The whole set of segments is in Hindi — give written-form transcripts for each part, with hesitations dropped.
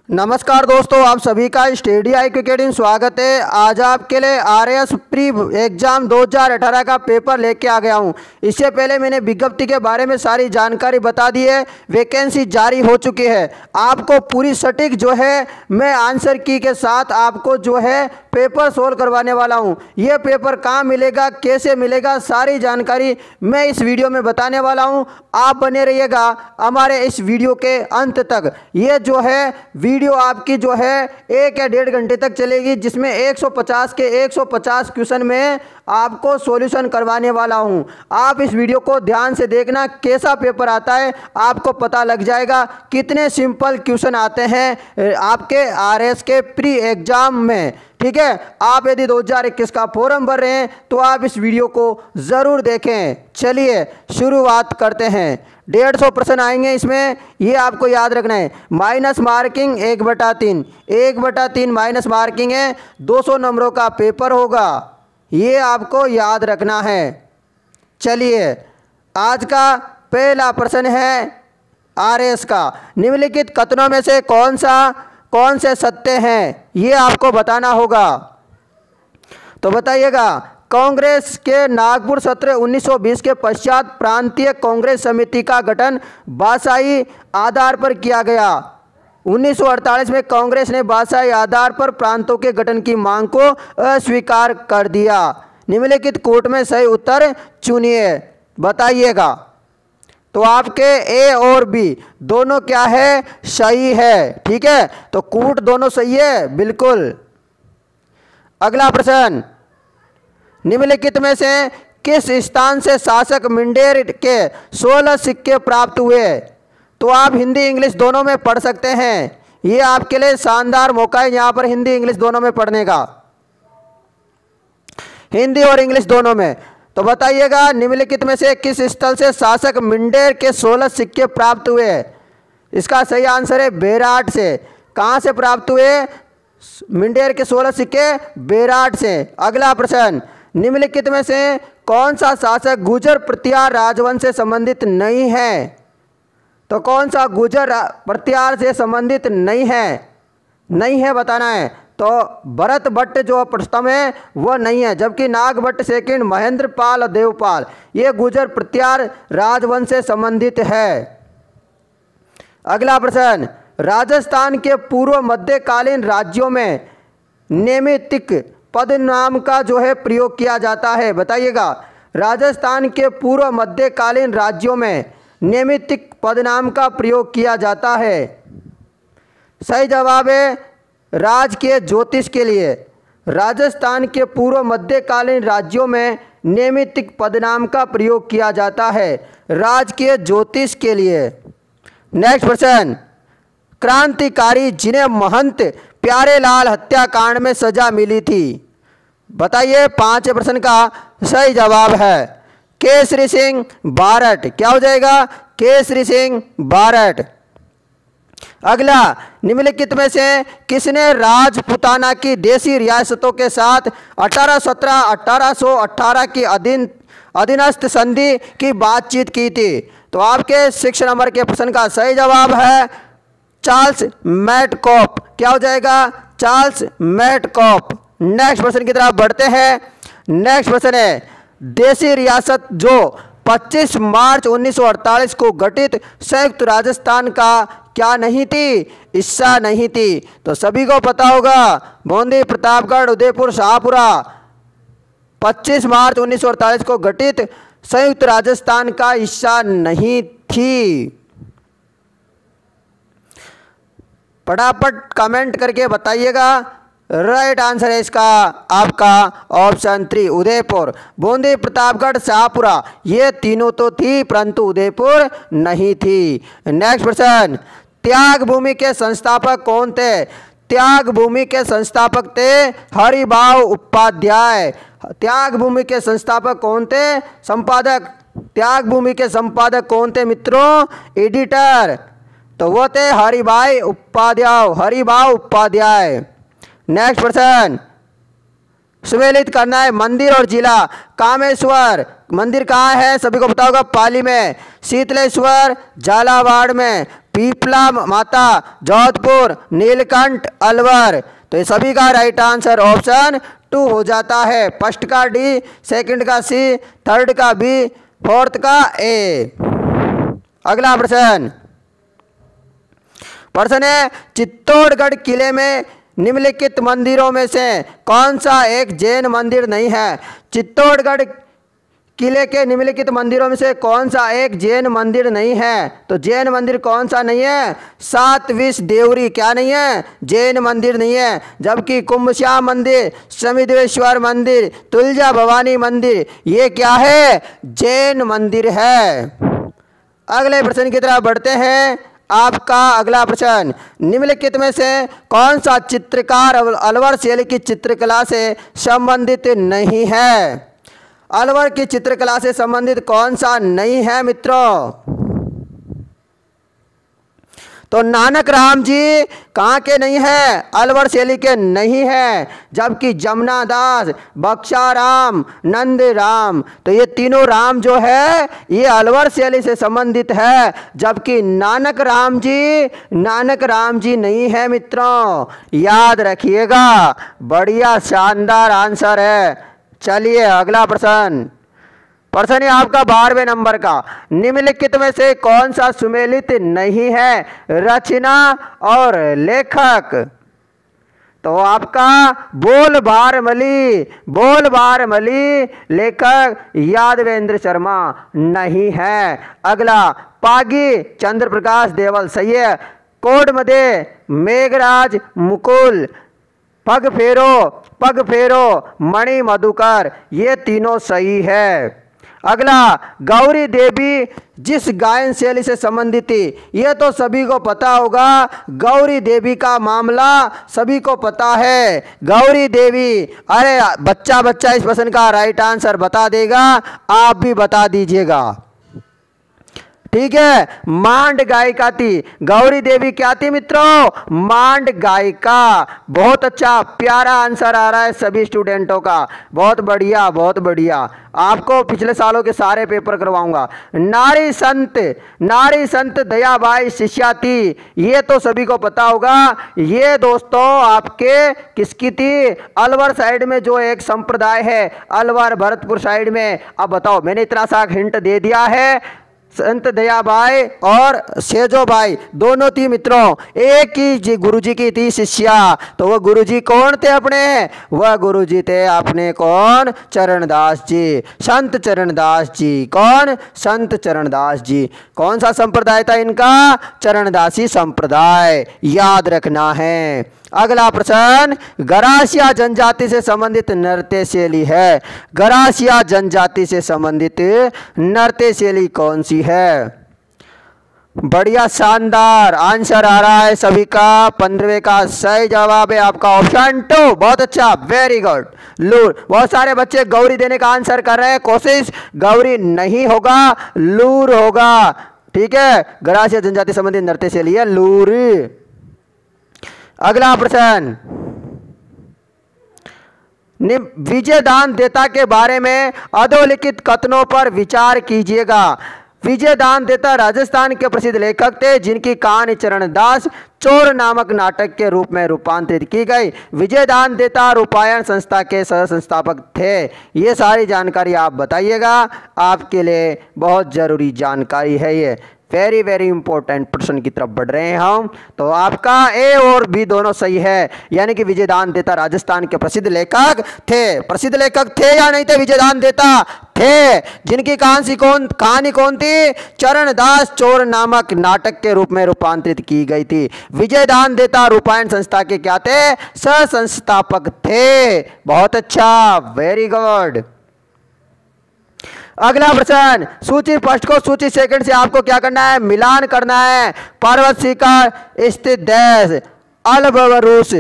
नमस्कार दोस्तों, आप सभी का स्टडी आई क्रिकेटिंग स्वागत है। आज आपके लिए आरएएस प्री एग्जाम 2018 का पेपर लेके आ गया हूं। इससे पहले मैंने विज्ञप्ति के बारे में सारी जानकारी बता दी है। वैकेंसी जारी हो चुकी है। आपको पूरी सटीक जो है मैं आंसर की के साथ आपको जो है पेपर सोल्व करवाने वाला हूं। यह पेपर कहाँ मिलेगा, कैसे मिलेगा, सारी जानकारी मैं इस वीडियो में बताने वाला हूं। आप बने रहिएगा हमारे इस वीडियो के अंत तक। ये जो है वीडियो आपकी जो है 1 या 1.5 घंटे तक चलेगी, जिसमें 150 के 150 क्वेश्चन में आपको सॉल्यूशन करवाने वाला हूं। आप इस वीडियो को ध्यान से देखना, कैसा पेपर आता है आपको पता लग जाएगा। कितने सिंपल क्वेश्चन आते हैं आपके आरएएस के प्री एग्जाम में। ठीक है, आप यदि 2021 का फॉर्म भर रहे हैं तो आप इस वीडियो को ज़रूर देखें। चलिए शुरुआत करते हैं। 150 प्रश्न आएंगे इसमें, ये आपको याद रखना है। माइनस मार्किंग 1/3, 1/3 माइनस मार्किंग है। 200 नंबरों का पेपर होगा, ये आपको याद रखना है। चलिए, आज का पहला प्रश्न है आरएएस का। निम्नलिखित कथनों में से कौन से सत्य हैं, ये आपको बताना होगा। तो बताइएगा। कांग्रेस के नागपुर सत्र 1920 के पश्चात प्रांतीय कांग्रेस समिति का गठन भाषाई आधार पर किया गया। 1948 में कांग्रेस ने भाषाई आधार पर प्रांतों के गठन की मांग को अस्वीकार कर दिया। निम्नलिखित कोट में सही उत्तर चुनिए, बताइएगा। तो आपके ए और बी दोनों क्या है, सही है। ठीक है, तो कूट दोनों सही है, बिल्कुल। अगला प्रश्न, निम्नलिखित में से किस स्थान से शासक मिंडेर के 16 सिक्के प्राप्त हुए। तो आप हिंदी इंग्लिश दोनों में पढ़ सकते हैं। ये आपके लिए शानदार मौका है यहाँ पर हिंदी इंग्लिश दोनों में पढ़ने का, हिंदी और इंग्लिश दोनों में। तो बताइएगा, निम्नलिखित में से किस स्थल से शासक मिंडेर के 16 सिक्के प्राप्त हुए। इसका सही आंसर है बेराट से। कहाँ से प्राप्त हुए मिंडेर के 16 सिक्के? बेराट से। अगला प्रश्न, निम्नलिखित में से कौन सा शासक गुर्जर प्रत्यार राजवंश से संबंधित नहीं है। तो कौन सा गुर्जर प्रत्यार से संबंधित नहीं है बताना है। तो भरत भट्ट जो प्रथम है वह नहीं है, जबकि नाग भट्ट सेकंड, महेंद्र पाल और देवपाल ये गुर्जर प्रत्यार राजवंश से संबंधित है। अगला प्रश्न, राजस्थान के पूर्व मध्यकालीन राज्यों में नैमित्तिक पद नाम का जो है प्रयोग किया जाता है। बताइएगा, राजस्थान के पूर्व मध्यकालीन राज्यों में नैमित्तिक पद नाम का प्रयोग किया जाता है। सही जवाब है राजकीय ज्योतिष के लिए। राजस्थान के पूर्व मध्यकालीन राज्यों में नैमित्तिक पदनाम का प्रयोग किया जाता है राजकीय ज्योतिष के लिए। नेक्स्ट प्रश्न, क्रांतिकारी जिन्हें महंत प्यारेलाल हत्याकांड में सजा मिली थी। बताइए, 5 प्रश्न का सही जवाब है केसरी सिंह बारट। क्या हो जाएगा? केसरी सिंह बारट। अगला, निम्नलिखित में से किसने राजपुताना की देशी रियासतों के साथ 1817-1818 की अधीनस्थ संधि की बातचीत की थी। तो आपके 6 नंबर के प्रश्न का सही जवाब है चार्ल्स मैटकॉप। क्या हो जाएगा? चार्ल्स मैटकॉप। नेक्स्ट प्रश्न की तरफ बढ़ते हैं। नेक्स्ट प्रश्न है, देशी रियासत जो 25 मार्च 1948 को गठित संयुक्त राजस्थान का क्या नहीं थी? हिस्सा नहीं थी। तो सभी को पता होगा, बूंदी, प्रतापगढ़, उदयपुर, शाहपुरा। 25 मार्च 1948 को गठित संयुक्त राजस्थान का हिस्सा नहीं थी। फटाफट कमेंट करके बताइएगा। राइट आंसर है इसका आपका ऑप्शन 3 उदयपुर। बूंदी, प्रतापगढ़, शाहपुरा ये तीनों तो थी, परंतु उदयपुर नहीं थी। नेक्स्ट प्रश्न, त्याग भूमि के संस्थापक कौन थे? त्याग भूमि के संस्थापक थे हरिभाऊ उपाध्याय। त्याग भूमि के संस्थापक कौन थे? संपादक। त्याग भूमि के संपादक कौन थे मित्रों? एडिटर। तो वो थे हरिभाऊ उपाध्याय। नेक्स्ट प्रश्न, सुमेलित करना है मंदिर और जिला। कामेश्वर मंदिर कहाँ है? सभी को पता होगा, पाली में। शीतलेश्वर झालावाड़ में। पीपला माता, जोधपुर, नीलकंठ, अलवर। तो ये सभी का राइट आंसर ऑप्शन 2 हो जाता है। फर्स्ट का डी, सेकंड का सी, थर्ड का बी, फोर्थ का ए। अगला प्रश्न है, चित्तौड़गढ़ किले में निम्नलिखित मंदिरों में से कौन सा एक जैन मंदिर नहीं है? चित्तौड़गढ़ किले के निम्नलिखित मंदिरों में से कौन सा एक जैन मंदिर नहीं है? तो जैन मंदिर कौन सा नहीं है? सात विष देवरी क्या नहीं है? जैन मंदिर नहीं है। जबकि कुंभश्याम मंदिर, समिधेश्वर मंदिर, तुलजा भवानी मंदिर ये क्या है? जैन मंदिर है। अगले प्रश्न की तरफ बढ़ते हैं। आपका अगला प्रश्न, निम्नलिखित में से कौन सा चित्रकार अलवर शैली की चित्रकला से संबंधित नहीं है? अलवर की चित्रकला से संबंधित कौन सा नहीं है मित्रों? तो नानक राम जी कहाँ के नहीं है? अलवर शैली के नहीं है। जबकि जमुना दास, बक्सा राम, नंद राम, तो ये तीनों राम जो है ये अलवर शैली से संबंधित है। जबकि नानक राम जी नहीं है मित्रों, याद रखिएगा। बढ़िया शानदार आंसर है। चलिए अगला प्रश्न है आपका 12वें नंबर का। निम्नलिखित में से कौन सा सुमेलित नहीं है? रचना और लेखक। तो आपका बोल बारमली लेखक यादवेंद्र शर्मा नहीं है। अगला पागी चंद्र प्रकाश देवल सही है। कोड मदे मेघराज मुकुल, पग फेरो मणि मधुकर ये तीनों सही है। अगला गौरी देवी जिस गायन शैली से संबंधित थी, ये तो सभी को पता होगा। गौरी देवी का मामला सभी को पता है। गौरी देवी, अरे बच्चा इस प्रश्न का राइट आंसर बता देगा, आप भी बता दीजिएगा। ठीक है, मांड गायिका थी गौरी देवी। क्या थी मित्रों? मांड गायिका। बहुत अच्छा प्यारा आंसर आ रहा है सभी स्टूडेंटों का। बहुत बढ़िया। आपको पिछले सालों के सारे पेपर करवाऊंगा। नारी संत दयाबाई शिष्या थी, ये तो सभी को पता होगा। ये दोस्तों आपके किसकी थी? अलवर साइड में जो एक संप्रदाय है, अलवर भरतपुर साइड में। अब बताओ, मैंने इतना सा हिंट दे दिया है। संत दयाबाई और सेजोबाई दोनों थी मित्रों। एक ही गुरुजी की थी शिष्या। तो वह गुरुजी कौन थे अपने? वह गुरुजी थे अपने कौन? चरणदास जी, संत चरणदास जी। कौन? संत चरणदास जी। कौन सा संप्रदाय था इनका? चरणदासी संप्रदाय, याद रखना है। अगला प्रश्न, गरासिया जनजाति से संबंधित नृत्य शैली है। गरासिया जनजाति से संबंधित नृत्य शैली कौन सी है? बढ़िया शानदार आंसर आ रहा है सभी का। 15वें का सही जवाब है आपका ऑप्शन 2। बहुत अच्छा, वेरी गुड। लूर। बहुत सारे बच्चे गौरी देने का आंसर कर रहे हैं। कोशिश, गौरी नहीं होगा, लूर होगा। ठीक है, गरासिया जनजाति संबंधित नृत्य शैली है लूर। अगला प्रश्न, विजयदान देता के बारे में अधोलिखित कथनों पर विचार कीजिएगा। विजयदान देता राजस्थान के प्रसिद्ध लेखक थे जिनकी कहानी चरणदास चोर नामक नाटक के रूप में रूपांतरित की गई। विजयदान देता रूपायण संस्था के सह संस्थापक थे। ये सारी जानकारी आप बताइएगा, आपके लिए बहुत जरूरी जानकारी है ये। वेरी इंपॉर्टेंट प्रश्न की तरफ बढ़ रहे हैं हम। तो आपका ए और बी दोनों सही है, यानी कि विजयदान देता राजस्थान के प्रसिद्ध लेखक थे। प्रसिद्ध लेखक थे या नहीं थे? विजयदान देता थे, जिनकी कहानी कौन थी? चरणदास चोर नामक नाटक के रूप में रूपांतरित की गई थी। विजयदान देता रूपायण संस्था के क्या थे? सह संस्थापक थे। बहुत अच्छा, वेरी गुड। अगला प्रश्न, सूची फर्स्ट को सूची सेकंड से आपको क्या करना है? मिलान करना है। पर्वत शिखर स्थित देश? अल्बरूस,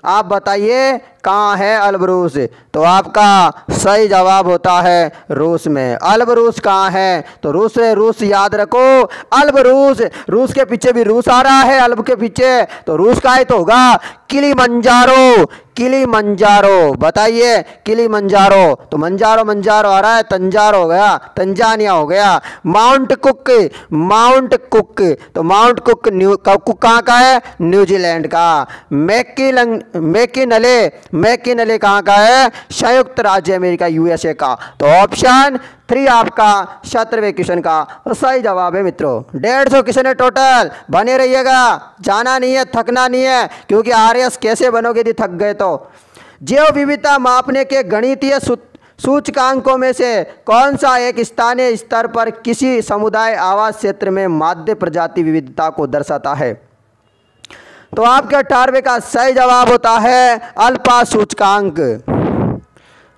आप बताइए कहाँ है अल्बरूस? तो आपका सही जवाब होता है रूस में। अल्बरूस कहाँ है? तो रूस है। रूस याद रखो, अल्बरूस। रूस के पीछे भी रूस आ रहा है, अल्ब के पीछे, तो रूस का ही तो होगा किलिमंजारो। किलिमंजारो बताइए, किलिमंजारो। तो मंजारो मंजारो आ रहा है, तंजार हो गया, तंजानिया हो गया। माउंट कुक, माउंट कुक, तो माउंट कुक कुक कहाँ का है? न्यूजीलैंड का। मैकिनले, मैकिनले कहाँ का है? संयुक्त राज्य अमेरिका, यूएसए का। तो ऑप्शन 3 आपका 17वें क्वेश्चन का सही जवाब है मित्रों। 150 क्वेश्चन है टोटल, बने रहिएगा, जाना नहीं है, थकना नहीं है, क्योंकि आरएस कैसे बनोगे यदि थक गए तो। जैव विविधता मापने के गणितीय सूचकांकों में से कौन सा एक स्थानीय स्तर पर किसी समुदाय आवास क्षेत्र में माध्य प्रजाति विविधता को दर्शाता है? तो आपके 18वें का सही जवाब होता है अल्पा सूचकांक।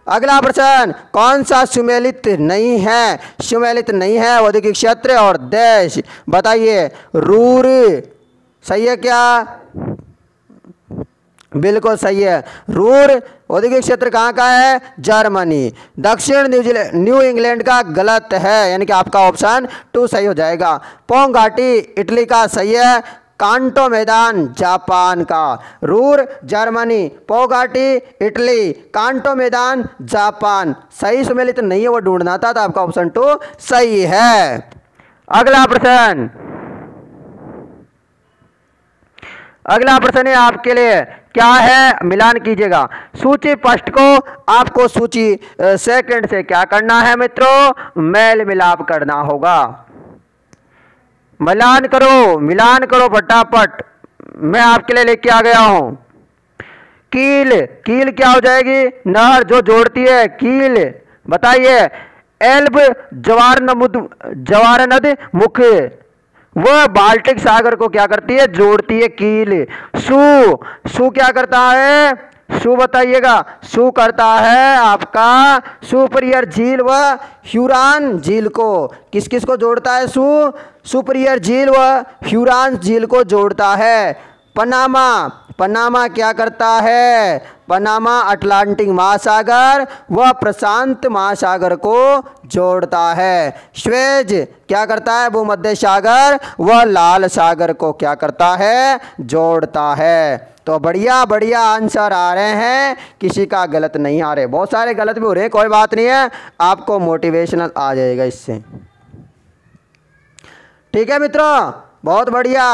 अगला प्रश्न, कौन सा सुमेलित नहीं है? सुमेलित नहीं है औद्योगिक क्षेत्र और देश, बताइए। रूर सही है क्या? बिल्कुल सही है। रूर औद्योगिक क्षेत्र कहाँ का है? जर्मनी। दक्षिण न्यू इंग्लैंड का गलत है, यानी कि आपका ऑप्शन 2 सही हो जाएगा। पोंग घाटी इटली का सही है। कांटो मैदान जापान का। रूर जर्मनी, पो घाटी इटली, कांटो मैदान जापान। सही सुमेलित नहीं है वो ढूंढना था, तो आपका ऑप्शन 2 सही है। अगला प्रश्न, अगला प्रश्न है आपके लिए, क्या है? मिलान कीजिएगा। सूची पृष्ठ को आपको सूची सेकंड से क्या करना है मित्रों? मेल मिलाप करना होगा। मिलान करो, मिलान करो फटाफट। मैं आपके लिए लेके आ गया हूं। कील, कील क्या हो जाएगी? नहर जो जोड़ती है, कील बताइए। एल्ब जवार नद मुख, वह बाल्टिक सागर को क्या करती है? जोड़ती है, कील। सू क्या करता है? सू बताइएगा। सू करता है आपका सुपरियर झील व ह्यूरॉन झील को। किस किस को जोड़ता है? सुपरियर झील व ह्यूरॉन झील को जोड़ता है। पनामा, पनामा क्या करता है? पनामा अटलांटिक महासागर व प्रशांत महासागर को जोड़ता है। स्वेज क्या करता है? भूमध्य सागर व लाल सागर को क्या करता है? जोड़ता है। तो बढ़िया बढ़िया आंसर आ रहे हैं, किसी का गलत नहीं आ रहे। बहुत सारे गलत भी हो रहे हैं, कोई बात नहीं है, आपको मोटिवेशनल आ जाएगा इससे। ठीक है मित्रों, बहुत बढ़िया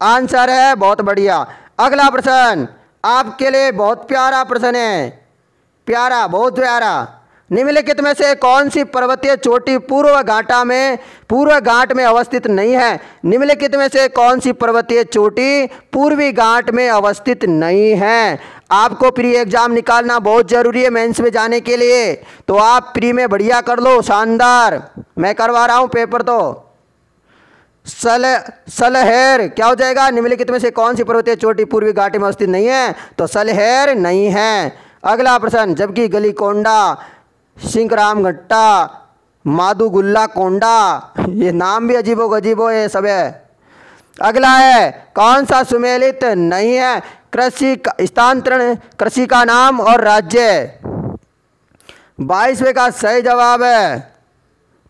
आंसर है, बहुत बढ़िया। अगला प्रश्न आपके लिए बहुत प्यारा प्रश्न है, प्यारा, बहुत प्यारा। निम्नलिखित में से कौन सी पर्वतीय चोटी पूर्व घाट में अवस्थित नहीं है? निम्नलिखित में से कौन सी पर्वतीय चोटी पूर्वी घाट में अवस्थित नहीं है? आपको प्री एग्जाम निकालना बहुत जरूरी है मेंस में जाने के लिए, तो आप प्री में बढ़िया कर लो, शानदार। मैं करवा रहा हूं पेपर। तो सलहेर क्या हो जाएगा? निम्नलिखित में से कौन सी पर्वतीय चोटी पूर्वी घाटी में अवस्थित नहीं है? तो सलहेर नहीं है। अगला प्रश्न, जबकि गलीकोंडा, सिंहराम घट्टा, माधुगुल्ला कोंडा, ये नाम भी अजीबो गजीबो है सब है। अगला है, कौन सा सुमेलित नहीं है? कृषि स्थानांतरण, कृषि का नाम और राज्य। 22वें का सही जवाब है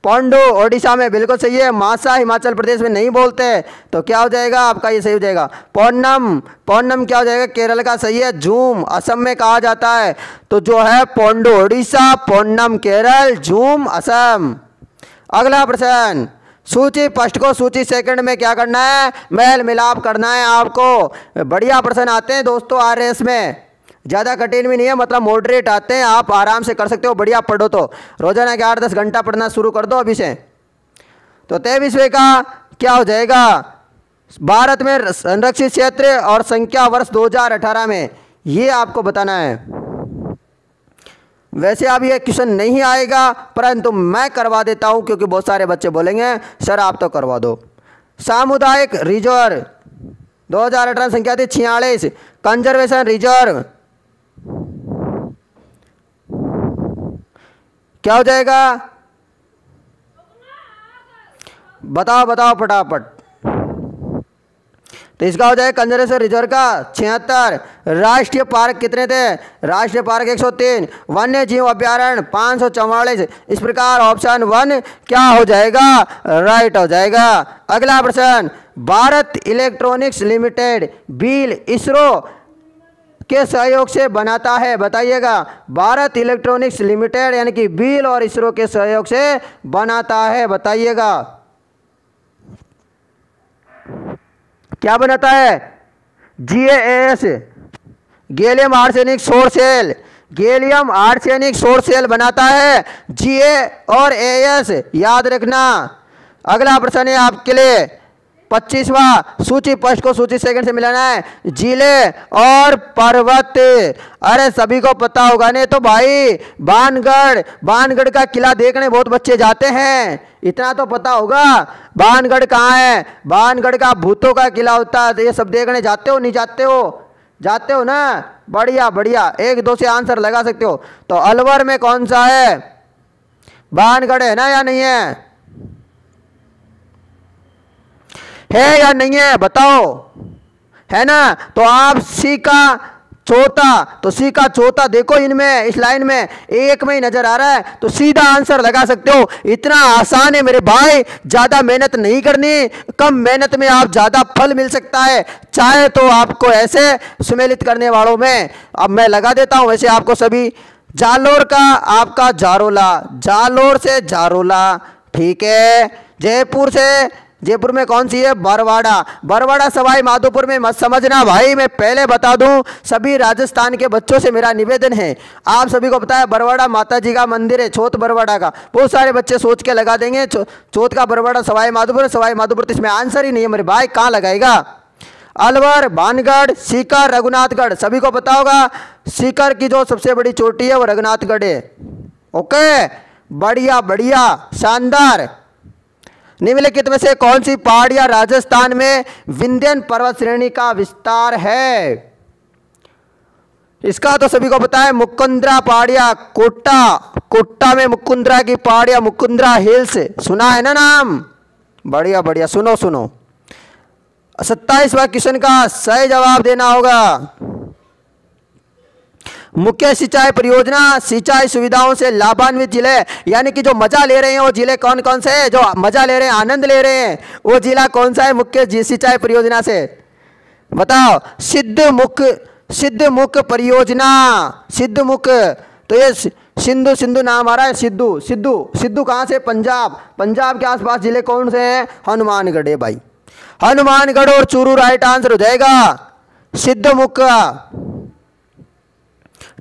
पोंडो, ओडिशा में, बिल्कुल सही है। मासा हिमाचल प्रदेश में नहीं बोलते, तो क्या हो जाएगा आपका? ये सही हो जाएगा। पोन्नम, पोन्नम क्या हो जाएगा? केरल का सही है। झूम असम में कहा जाता है, तो जो है पोंडो ओडिशा, पोन्नम केरल, झूम असम। अगला प्रश्न, सूची फर्स्ट को सूची सेकंड में क्या करना है? मेल मिलाप करना है आपको। बढ़िया प्रश्न आते हैं दोस्तों आरएस में, ज़्यादा कठिन भी नहीं है, मतलब मॉडरेट आते हैं, आप आराम से कर सकते हो। बढ़िया पढ़ो, तो रोजाना के 8-10 घंटा पढ़ना शुरू कर दो अभी से। तो 23वें का क्या हो जाएगा? भारत में संरक्षित क्षेत्र और संख्या वर्ष 2018 में, ये आपको बताना है। वैसे अब ये क्वेश्चन नहीं आएगा, परंतु मैं करवा देता हूं, क्योंकि बहुत सारे बच्चे बोलेंगे सर आप तो करवा दो। सामुदायिक रिजर्व 2018 संख्या थी 46। कंजर्वेशन रिजर्व क्या हो जाएगा? बताओ बताओ फटाफट। तो इसका हो जाएगा कंजर्वेशन रिजर्व का 76। राष्ट्रीय पार्क कितने थे? राष्ट्रीय पार्क 103। वन्य जीव अभ्यारण्य 544। इस प्रकार ऑप्शन 1 क्या हो जाएगा? राइट हो जाएगा। अगला प्रश्न, भारत इलेक्ट्रॉनिक्स लिमिटेड बील इसरो के सहयोग से बनाता है, बताइएगा। भारत इलेक्ट्रॉनिक्स लिमिटेड यानी कि बील और इसरो के सहयोग से बनाता है, बताइएगा क्या बनाता है? GAS गैलियम आर्सेनिक सोर सेल, गैलियम आर्सेनिक सोर सेल बनाता है। GA और AS याद रखना। अगला प्रश्न है आपके लिए 25वां, सूची फर्स्ट को सूची सेकंड से मिलाना है। जिले और पर्वत, अरे सभी को पता होगा नहीं तो भाई, बानगढ़ का किला देखने बहुत बच्चे जाते हैं, इतना तो पता होगा। बानगढ़ कहाँ है? बानगढ़ का भूतों का किला होता है, तो ये सब देखने जाते हो नहीं जाते हो? जाते हो ना? बढ़िया बढ़िया, 1-2 से आंसर लगा सकते हो। तो अलवर में कौन सा है? बानगढ़ है ना या नहीं है? है या नहीं है बताओ, है ना? तो आप सी का चौथा, तो सी का चौथा देखो इनमें, इस लाइन में एक में ही नजर आ रहा है, तो सीधा आंसर लगा सकते हो। इतना आसान है मेरे भाई, ज्यादा मेहनत नहीं करनी, कम मेहनत में आप ज्यादा फल मिल सकता है। चाहे तो आपको ऐसे सुमेलित करने वालों में अब मैं लगा देता हूं, वैसे आपको सभी जालोर का आपका जारोला, जालोर से जारोला, ठीक है। जयपुर से, जयपुर में कौन सी है? बरवाड़ा, बरवाड़ा सवाई माधोपुर में मत समझना भाई, मैं पहले बता दूं, सभी राजस्थान के बच्चों से मेरा निवेदन है, आप सभी को पता है बरवाड़ा माता जी का मंदिर है, चौथ बरवाड़ा का। बहुत सारे बच्चे सोच के लगा देंगे चौथ का बरवाड़ा सवाई माधोपुर, सवाई माधोपुर, तो इसमें आंसर ही नहीं है मेरे भाई, कहाँ लगाएगा? अलवर, भानगढ़, सीकर, रघुनाथगढ़, सभी को पता होगा सीकर की जो सबसे बड़ी चोटी है वो रघुनाथगढ़ है। ओके, बढ़िया बढ़िया, शानदार। निम्नलिखित में से कौन सी पहाड़ियां राजस्थान में विंध्यन पर्वत श्रेणी का विस्तार है? इसका तो सभी को पता है, मुकुंदरा पहाड़ियां, कोटा में मुकुंदरा की पहाड़ियां, मुकुंदरा हिल्स, सुना है ना नाम? बढ़िया बढ़िया, सुनो सुनो। 27वां क्वेश्चन का सही जवाब देना होगा। मुख्य सिंचाई परियोजना सिंचाई सुविधाओं से लाभान्वित जिले, यानी कि जो मजा ले रहे हैं वो जिले कौन कौन से हैं? जो मजा ले रहे हैं, आनंद ले रहे हैं, वो जिला कौन सा है मुख्य सिंचाई परियोजना से? बताओ। सिद्धमुख परियोजना, सिद्धमुख, तो ये सिंधु नाम आ रहा है, सिद्धू कहाँ से? पंजाब के आसपास जिले कौन से हैं? हनुमानगढ़ है भाई, हनुमानगढ़ और चूरू राइट आंसर हो जाएगा सिद्धमुख का,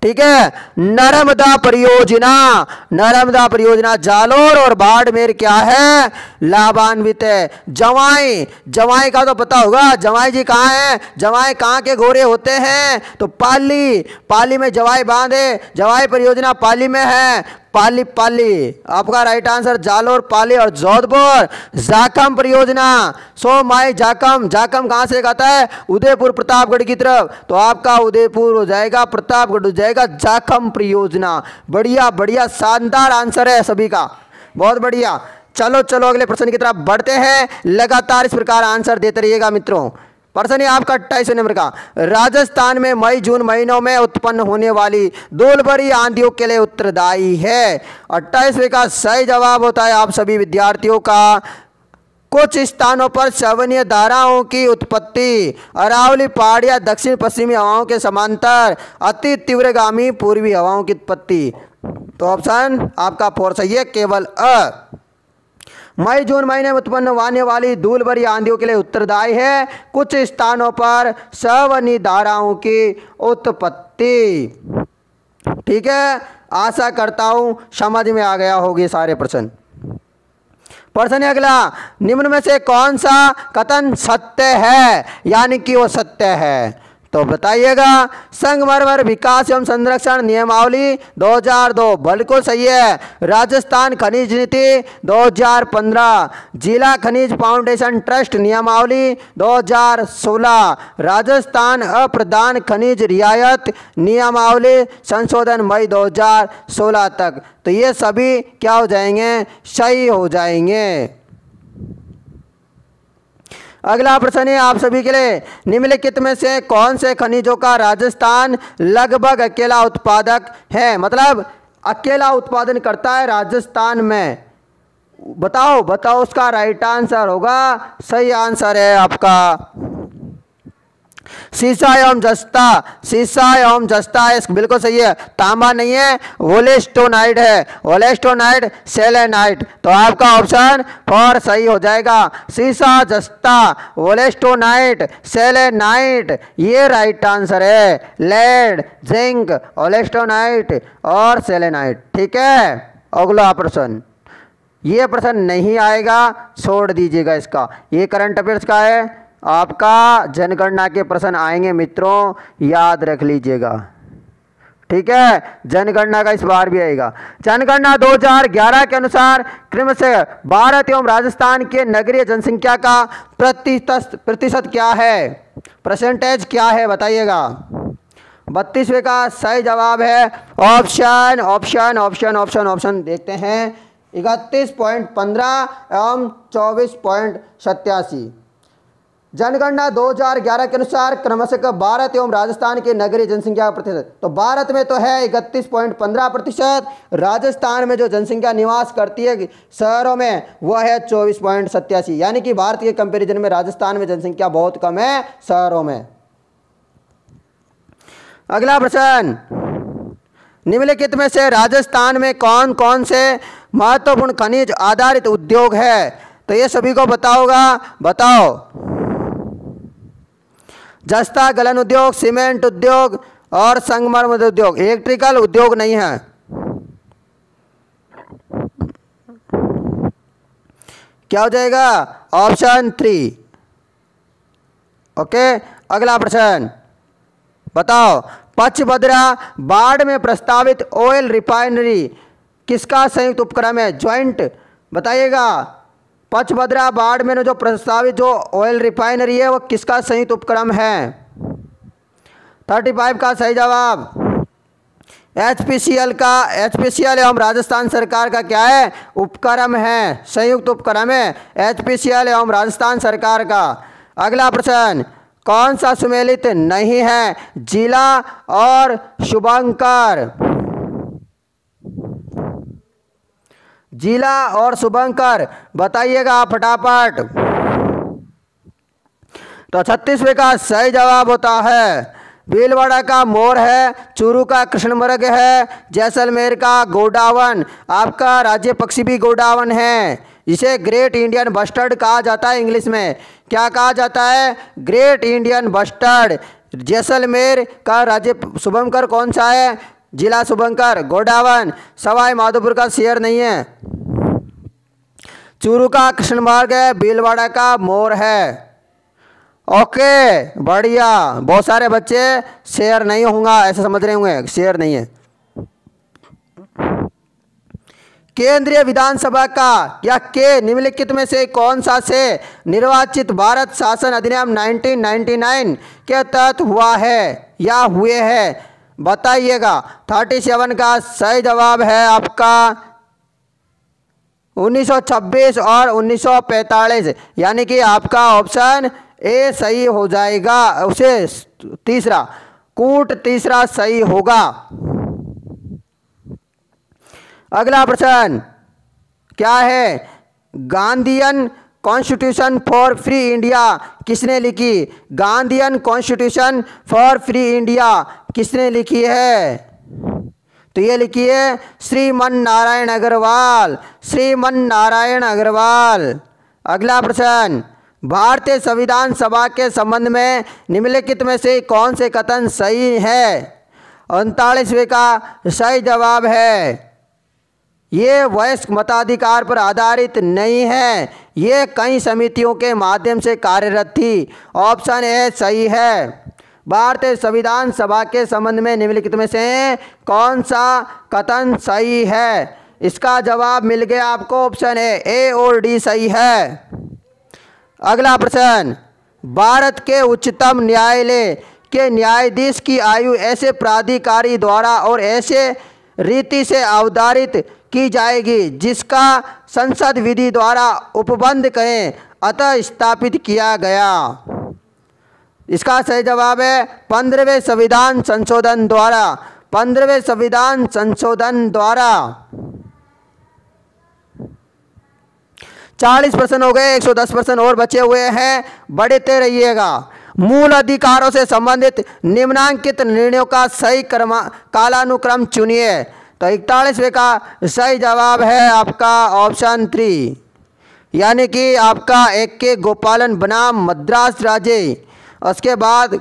ठीक है। नर्मदा परियोजना जालोर और बाड़मेर क्या है? लाभान्वित है। जवाई का तो पता होगा, जवाई जी कहाँ है? जवाई कहाँ के घोड़े होते हैं? तो पाली में जवाई बांध है, जवाई परियोजना पाली में है। पाली आपका राइट आंसर, जालोर, पाली और जोधपुर। जाखम परियोजना, सोमाई जाखम कहाँ से आता है? उदयपुर प्रतापगढ़ की तरफ, तो आपका उदयपुर हो जाएगा, प्रतापगढ़ हो जाएगा। जाखम परियोजना, बढ़िया बढ़िया, शानदार आंसर है सभी का, बहुत बढ़िया। चलो अगले प्रश्न की तरफ बढ़ते हैं, लगातार इस प्रकार आंसर देते रहिएगा मित्रों। प्रश्न है आपका 28 नंबर का, राजस्थान में मई जून महीनों में उत्पन्न होने वाली धूलभरी आंधियों के लिए उत्तरदायी है। 28वें का सही जवाब होता है आप सभी विद्यार्थियों का, कुछ स्थानों पर श्रवणीय धाराओं की उत्पत्ति, अरावली पहाड़ियां दक्षिण पश्चिमी हवाओं के समांतर, अति तीव्रगामी पूर्वी हवाओं की उत्पत्ति। तो ऑप्शन आपका 4 सही है, केवल अ। मई जून महीने में उत्पन्न होने वाली धूल भरी आंधियों के लिए उत्तरदायी है कुछ स्थानों पर श्रवणीय धाराओं की उत्पत्ति। ठीक है, आशा करता हूं समझ में आ गया होगी सारे प्रश्न। प्रश्न अगला, निम्न में से कौन सा कथन सत्य है, यानी कि वो सत्य है? तो बताइएगा। संगमरमर विकास एवं संरक्षण नियमावली 2002 बिल्कुल सही है। राजस्थान खनिज नीति 2015, जिला खनिज फाउंडेशन ट्रस्ट नियमावली 2016, राजस्थान अप्रदान खनिज रियायत नियमावली संशोधन मई 2016 तक। तो ये सभी क्या हो जाएंगे? सही हो जाएंगे। अगला प्रश्न है आप सभी के लिए, निम्नलिखित में से कौन से खनिजों का राजस्थान लगभग अकेला उत्पादक है? मतलब अकेला उत्पादन करता है राजस्थान में। बताओ बताओ, उसका राइट आंसर होगा, सही आंसर है आपका सीसा एवं जस्ता। सीसा एवं जस्ता बिल्कुल सही है। तांबा नहीं है, वोलेस्टोनाइड है, वोलेस्टोनाइड सेलेनाइड। तो आपका ऑप्शन 4 सही हो जाएगा। सीसा, जस्ता, वोलेस्टोनाइड, सेलेनाइड, ये राइट आंसर है। लेड, जिंक, वोलेस्टोनाइड और सेलेनाइड। ठीक है, अगला प्रश्न, ये प्रश्न नहीं आएगा, छोड़ दीजिएगा इसका। ये करंट अफेयर्स का है, आपका जनगणना के प्रश्न आएंगे मित्रों, याद रख लीजिएगा। ठीक है, जनगणना का इस बार भी आएगा। जनगणना 2011 के अनुसार क्रमशः भारत एवं राजस्थान के नगरीय जनसंख्या का प्रतिशत क्या है? परसेंटेज क्या है बताइएगा। 32वें का सही जवाब है option option option option option देखते हैं 31.15 एवं 24.87। जनगणना 2011 के अनुसार क्रमशः भारत एवं राजस्थान के नगरीय जनसंख्या का प्रतिशत, तो भारत में तो है 31.15%, राजस्थान में जो जनसंख्या निवास करती है शहरों में वह है 24.87। यानी कि भारत के कंपैरिजन में राजस्थान में जनसंख्या बहुत कम है शहरों में। अगला प्रश्न, निम्नलिखित में से राजस्थान में कौन कौन से महत्वपूर्ण खनिज आधारित उद्योग है? तो ये सभी को बताओगा, बताओ। जस्ता गलन उद्योग, सीमेंट उद्योग और संगमरमर उद्योग। इलेक्ट्रिकल उद्योग नहीं है। क्या हो जाएगा? ऑप्शन 3। ओके, अगला प्रश्न बताओ, पचभद्रा बाढ़ में प्रस्तावित ऑयल रिफाइनरी किसका संयुक्त उपक्रम है? ज्वाइंट बताइएगा। पचभद्रा बाढ़ में जो प्रस्तावित जो ऑयल रिफाइनरी है वो किसका संयुक्त उपक्रम है? 35 का सही जवाब एचपीसीएल का। एचपीसीएल एवं राजस्थान सरकार का क्या है? उपक्रम है, संयुक्त उपक्रम है एचपीसीएल एवं राजस्थान सरकार का। अगला प्रश्न, कौन सा सुमेलित नहीं है? जिला और शुभंकर। जिला और शुभंकर बताइएगा फटाफट। तो 36वें का सही जवाब होता है भीलवाड़ा का मोर है, चूरू का कृष्णमृग है, जैसलमेर का गोडावन, आपका राज्य पक्षी भी गोडावन है। इसे ग्रेट इंडियन बस्टर्ड कहा जाता है। इंग्लिश में क्या कहा जाता है? Great Indian bustard. जैसलमेर का राज्य शुभंकर कौन सा है? जिला शुभंकर, गोडावन। सवाई माधोपुर का शेर नहीं है। चूरू का कृष्णमृग है, भीलवाड़ा का मोर है। ओके, बढ़िया। बहुत सारे बच्चे शेर नहीं होगा ऐसा समझ रहे होंगे, शेर नहीं है। केंद्रीय विधानसभा का या के निम्नलिखित में से कौन सा से निर्वाचित भारत शासन अधिनियम 1999 के तहत हुआ है या हुए हैं? बताइएगा। 37 का सही जवाब है आपका 1926 और 1945, यानी कि आपका ऑप्शन ए सही हो जाएगा। उसे तीसरा कूट तीसरा सही होगा। अगला प्रश्न क्या है? Gandhian constitution for free India किसने लिखी? Gandhian constitution for free India किसने लिखी है? तो ये लिखी है श्रीमन नारायण अग्रवाल, श्रीमन नारायण अग्रवाल। अगला प्रश्न, भारतीय संविधान सभा के संबंध में निम्नलिखित में से कौन से कथन सही है? 39वें का सही जवाब है ये वयस्क मताधिकार पर आधारित नहीं है, ये कई समितियों के माध्यम से कार्यरत थी। ऑप्शन ए सही है। भारतीय संविधान सभा के संबंध में निम्नलिखित में से कौन सा कथन सही है? इसका जवाब मिल गया आपको, ऑप्शन ए और डी सही है। अगला प्रश्न, भारत के उच्चतम न्यायालय के न्यायाधीश की आयु ऐसे प्राधिकारी द्वारा और ऐसे रीति से अवधारित की जाएगी जिसका संसद विधि द्वारा उपबंध करें अतः स्थापित किया गया। इसका सही जवाब है 15वें संविधान संशोधन द्वारा। 15वें संविधान संशोधन द्वारा। 40% हो गए, 110% और बचे हुए हैं, बढ़ते रहिएगा। मूल अधिकारों से संबंधित निम्नांकित निर्णयों का सही कालानुक्रम चुनिए। तो 41वें का सही जवाब है आपका ऑप्शन 3, यानी कि आपका एक के गोपालन बनाम मद्रास राज्य, उसके बाद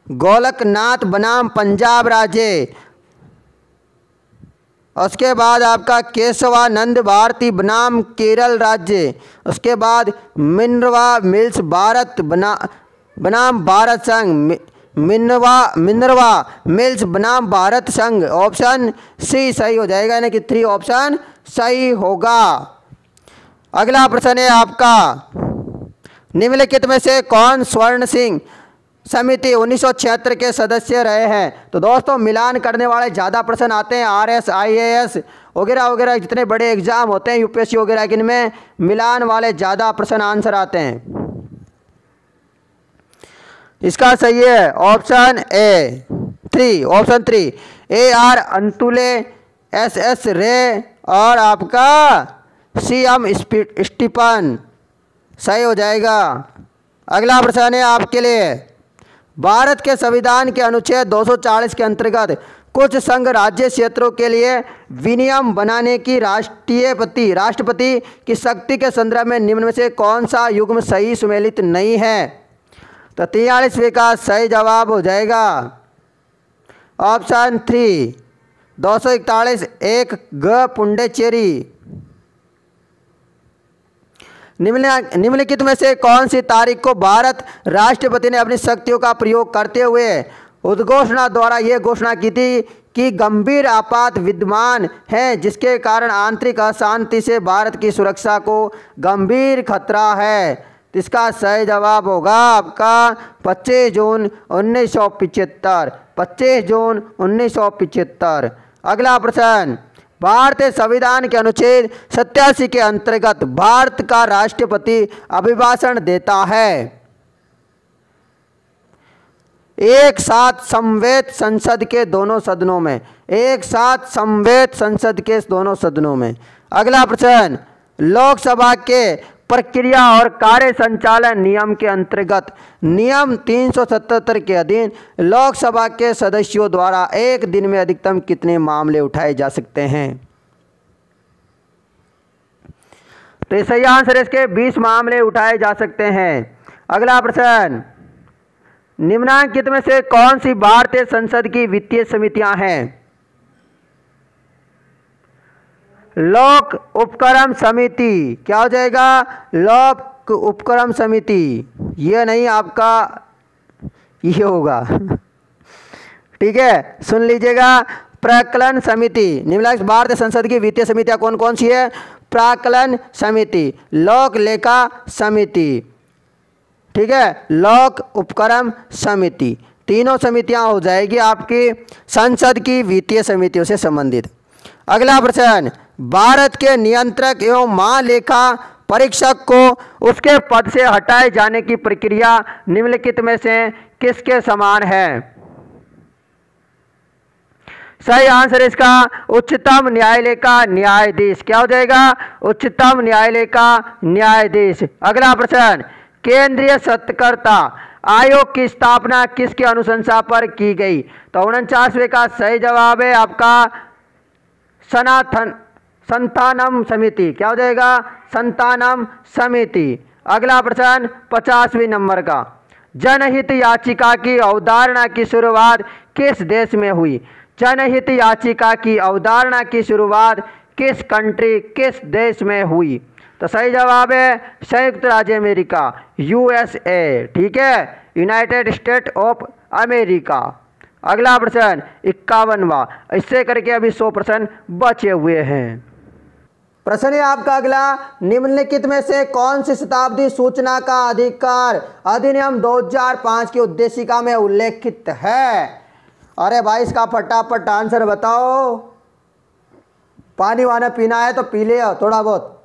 गोलकनाथ बनाम पंजाब राज्य, उसके बाद आपका केशवानंद भारती बनाम केरल राज्य, उसके बाद मिनर्वा मिल्स भारत बनाम भारत संघ, मिनर्वा मिल्स बनाम भारत संघ। ऑप्शन सी सही हो जाएगा, यानी कि 3 ऑप्शन सही होगा। अगला प्रश्न है आपका, निम्नलिखित में से कौन स्वर्ण सिंह समिति 1976 के सदस्य रहे हैं? तो दोस्तों मिलान करने वाले ज़्यादा प्रश्न आते हैं, RS IAS वगैरह वगैरह जितने बड़े एग्जाम होते हैं UPSC वगैरह के, इनमें मिलान वाले ज़्यादा प्रश्न आंसर आते हैं। इसका सही है option A 3, option 3 AR Antule, SS रे और आपका CM स्टीफन सही हो जाएगा। अगला प्रश्न है आपके लिए, भारत के संविधान के अनुच्छेद 240 के अंतर्गत कुछ संघ राज्य क्षेत्रों के लिए विनियम बनाने की राष्ट्रपति की शक्ति के संदर्भ में निम्न में से कौन सा युग्म सही सुमेलित नहीं है? तो 43वें का सही जवाब हो जाएगा ऑप्शन 3 241 1 ग पुंडेचेरी। निम्नलिखित में से कौन सी तारीख को भारत राष्ट्रपति ने अपनी शक्तियों का प्रयोग करते हुए उद्घोषणा द्वारा यह घोषणा की थी कि गंभीर आपात विद्यमान है जिसके कारण आंतरिक अशांति से भारत की सुरक्षा को गंभीर खतरा है? इसका सही जवाब होगा आपका 25 जून 1975, 25 जून 1975। अगला प्रश्न, भारतीय संविधान के अनुच्छेद 87 के अंतर्गत भारत का राष्ट्रपति अभिभाषण देता है। एक साथ समवेत संसद के दोनों सदनों में, एक साथ समवेत संसद के दोनों सदनों में। अगला प्रश्न, लोकसभा के प्रक्रिया और कार्य संचालन नियम के अंतर्गत नियम 377 के अधीन लोकसभा के सदस्यों द्वारा एक दिन में अधिकतम कितने मामले उठाए जा सकते हैं? तो सही आंसर इसके 20 मामले उठाए जा सकते हैं। अगला प्रश्न, निम्नांकित में से कौन सी भारतीय संसद की वित्तीय समितियां हैं? लोक उपक्रम समिति, क्या हो जाएगा? लोक उपक्रम समिति, ये नहीं आपका ये होगा ठीक है, सुन लीजिएगा। प्राक्कलन समिति, निम्नलिखित भारतीय संसद की वित्तीय समितियां कौन कौन सी है? प्राक्कलन समिति, लोक लेखा समिति, ठीक है, लोक उपक्रम समिति, तीनों समितियां हो जाएगी आपकी संसद की वित्तीय समितियों से संबंधित। अगला प्रश्न, भारत के नियंत्रक एवं महालेखा परीक्षक को उसके पद से हटाए जाने की प्रक्रिया निम्नलिखित में से किसके समान है? सही आंसर इसका उच्चतम न्यायालय का न्यायाधीश, क्या हो जाएगा? उच्चतम न्यायालय का न्यायाधीश। अगला प्रश्न, केंद्रीय सत्कर्ता आयोग की स्थापना किसके अनुशंसा पर की गई? तो 49वें का सही जवाब है आपका संतानम समिति, क्या हो जाएगा? संतानम समिति। अगला प्रश्न 50वें नंबर का, जनहित याचिका की अवधारणा की शुरुआत किस देश में हुई? जनहित याचिका की अवधारणा की शुरुआत किस कंट्री, किस देश में हुई? तो सही जवाब है संयुक्त राज्य अमेरिका, USA, ठीक है, यूनाइटेड स्टेट ऑफ अमेरिका। अगला प्रश्न 51वां, इससे करके अभी 100 प्रश्न बचे हुए हैं। प्रश्न है आपका अगला, निम्नलिखित में से कौन सी शताब्दी सूचना का अधिकार अधिनियम 2005 की उद्देशिका में उल्लेखित है? अरे भाई इसका फटाफट आंसर बताओ। पानी वाना पीना है तो पी ले थोड़ा बहुत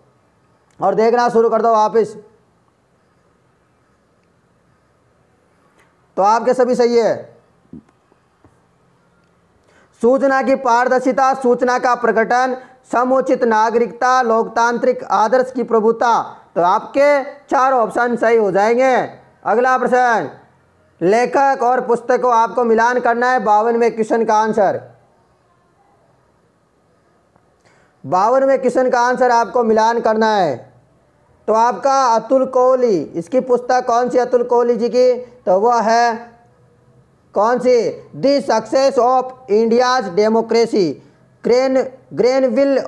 और देखना शुरू कर दो वापिस। तो आपके सभी सही है। सूचना की पारदर्शिता, सूचना का प्रकटन, समुचित नागरिकता, लोकतांत्रिक आदर्श की प्रभुता। तो आपके चारों ऑप्शन सही हो जाएंगे। अगला प्रश्न, लेखक और पुस्तक को आपको मिलान करना है 52वें क्वेश्चन का आंसर। 52वें क्वेश्चन का आंसर आपको मिलान करना है। तो आपका अतुल कोहली, इसकी पुस्तक कौन सी अतुल कोहली जी की? तो वह है कौन सी? The success of India's democracy. Granville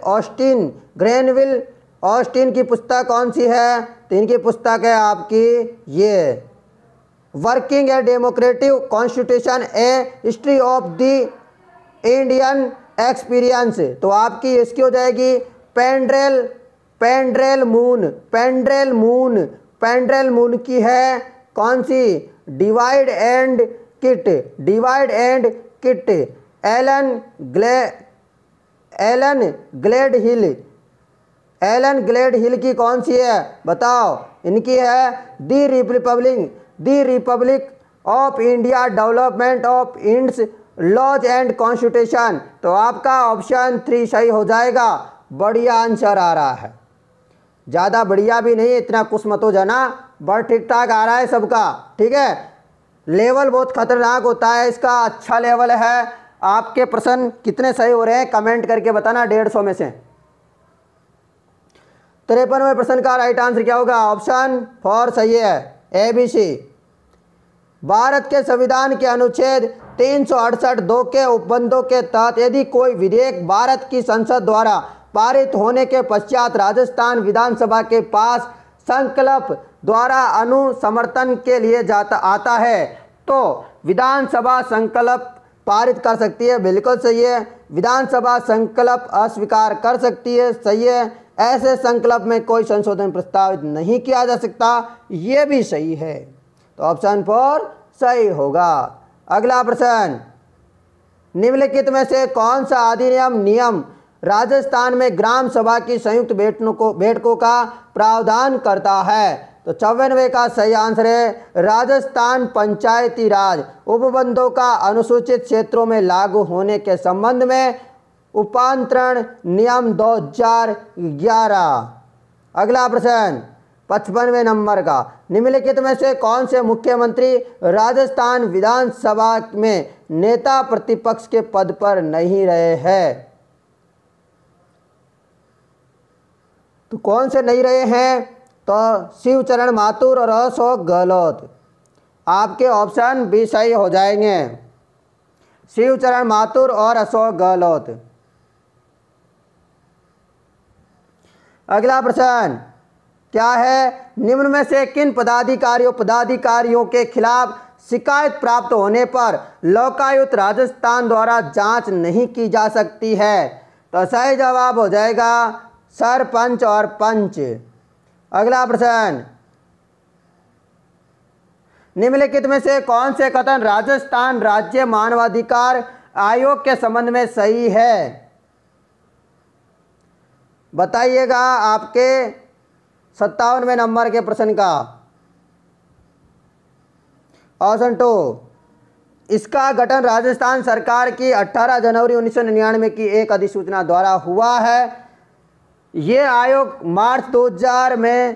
Austin की पुस्तक कौन सी है? तो इनकी पुस्तक है आपकी ये working a democratic constitution A history of the Indian experience. तो आपकी इसकी हो जाएगी पेंड्रेल मून की है कौन सी? Divide and quit. Alan Gledhill की कौन सी है बताओ? इनकी है the republic of India development of its laws and constitution. तो आपका ऑप्शन 3 सही हो जाएगा। बढ़िया आंसर आ रहा है, ज़्यादा बढ़िया भी नहीं, इतना कुछ मत हो जाना, बड़ा ठीक ठाक आ रहा है सबका। ठीक है, लेवल बहुत खतरनाक होता है इसका, अच्छा लेवल है। आपके प्रश्न कितने सही हो रहे हैं कमेंट करके बताना 150 में से। 53वें प्रश्न का राइट आंसर क्या होगा? ऑप्शन 4 सही है, ABC। भारत के संविधान के अनुच्छेद 368(2) के उपबंधों के तहत यदि कोई विधेयक भारत की संसद द्वारा पारित होने के पश्चात राजस्थान विधानसभा के पास संकल्प द्वारा अनुसमर्थन के लिए आता है तो विधानसभा संकल्प पारित कर सकती है। बिल्कुल सही है। विधानसभा संकल्प अस्वीकार कर सकती है। सही है। ऐसे संकल्प में कोई संशोधन प्रस्तावित नहीं किया जा सकता, ये भी सही है। तो ऑप्शन 4 सही होगा। अगला प्रश्न, निम्नलिखित में से कौन सा अधिनियम नियम राजस्थान में ग्राम सभा की संयुक्त बैठकों का प्रावधान करता है? तो 54वें का सही आंसर है राजस्थान पंचायती राज उपबंधों का अनुसूचित क्षेत्रों में लागू होने के संबंध में उपांतरण नियम 2011। अगला प्रश्न 55वें नंबर का, निम्नलिखित में से कौन से मुख्यमंत्री राजस्थान विधानसभा में नेता प्रतिपक्ष के पद पर नहीं रहे हैं? तो कौन से नहीं रहे हैं? तो शिवचरण माथुर और अशोक गहलोत। आपके ऑप्शन भी सही हो जाएंगे, शिवचरण माथुर और अशोक गहलोत। अगला प्रश्न क्या है? निम्न में से किन पदाधिकारियों के खिलाफ शिकायत प्राप्त होने पर लोकायुक्त राजस्थान द्वारा जांच नहीं की जा सकती है? तो सही जवाब हो जाएगा सरपंच और पंच। अगला प्रश्न, निम्नलिखित में से कौन से कथन राजस्थान राज्य मानवाधिकार आयोग के संबंध में सही है? बताइएगा आपके 57वें नंबर के प्रश्न का। ऑप्शन 2, इसका गठन राजस्थान सरकार की 18 जनवरी 1999 की एक अधिसूचना द्वारा हुआ है। ये आयोग मार्च 2000 में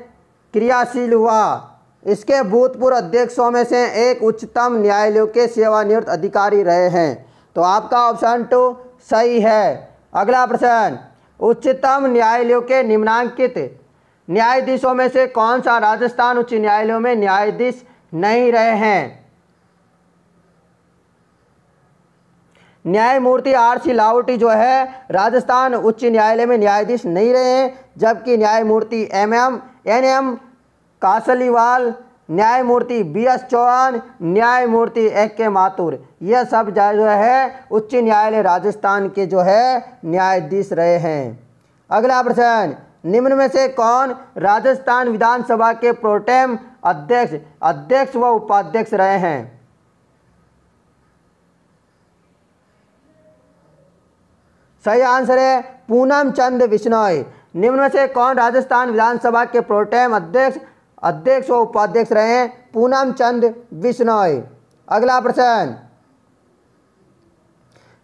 क्रियाशील हुआ। इसके भूतपूर्व अध्यक्षों में से एक उच्चतम न्यायालय के सेवानिवृत्त अधिकारी रहे हैं। तो आपका ऑप्शन 2 सही है। अगला प्रश्न, उच्चतम न्यायालय के निम्नांकित न्यायाधीशों में से कौन सा राजस्थान उच्च न्यायालय में न्यायाधीश नहीं रहे हैं? न्यायमूर्ति RC लाहौटी जो है राजस्थान उच्च न्यायालय में न्यायाधीश नहीं रहे हैं, जबकि न्यायमूर्ति NM कासलीवाल, न्यायमूर्ति BS चौहान, न्यायमूर्ति AK माथुर, यह सब जो है उच्च न्यायालय राजस्थान के जो है न्यायाधीश रहे हैं। अगला प्रश्न, निम्न में से कौन राजस्थान विधानसभा के प्रोटेम अध्यक्ष व उपाध्यक्ष रहे हैं? सही आंसर है पूनम चंद बिश्नोई। निम्न में से कौन राजस्थान विधानसभा के प्रोटेम अध्यक्ष व उपाध्यक्ष रहे हैं? पूनम चंद बिश्नोई। अगला प्रश्न,